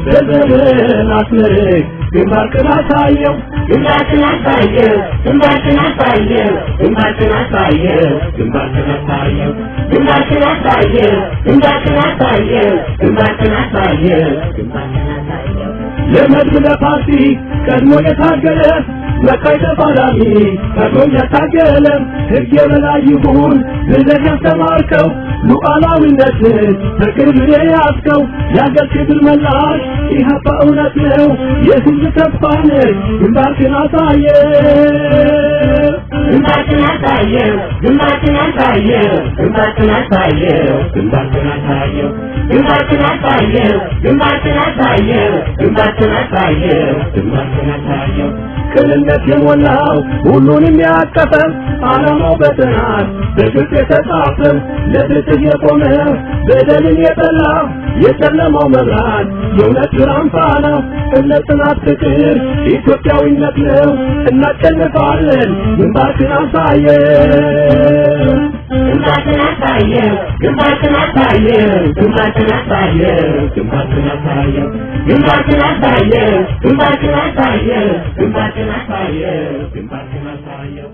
በዘመን አስመርቅ ግንባርህን አሳየው ግንባርህን አሳየው ግንባርህን አሳየው ግንባርህን አሳየው ግንባርህን አሳየው ግንባርህን አሳየው ግንባርህን አሳየው ግንባርህን አሳየው ግንባርህን አሳየው ለመድብ ለፓርቲ ቀድሞ የታገለ መካይ ተፋላሚ ከጎን ያታገለ ሕግ የበላይ ይሁን ብለህ ያስተማርከው ሉዓላዊነትን በክብር የያዝከው የአገር ክብር መላሽ ኢህአፓ እውነት ነው የሕዝብ ተስፋ ነህ ግንባርህን አሳየው ግንባርህን አሳየው ግንባርህን አሳየው ግንባርህን አሳየው ግንባርህን አሳየው ግንባርህን አሳየው ግንባርህን አሳየው ግንባርህን አሳየው ግንባርህን አሳየው ቅንነት የሞላው ሁሉንም ያቀፈ ዓላማው በጥናት በግልጽ የተጻፈ ለፍትህ የቆመ በደልን የጠላ የጨለማው መብራት የእውነት ብርሃን ፋና እምነት፣ ጽናት፣ ፍቅር ኢትዮጵያዊነት ነው። እናሸንፋለን። ግንባርህን አሳየው ግንባርህን አሳየው ግንባርህን አሳየው ግንባርህን አሳየው ግንባርህን አሳየው ግንባርህን አሳየው ግንባርህን አሳየው ግንባርህን አሳየው ግንባርህን አሳየው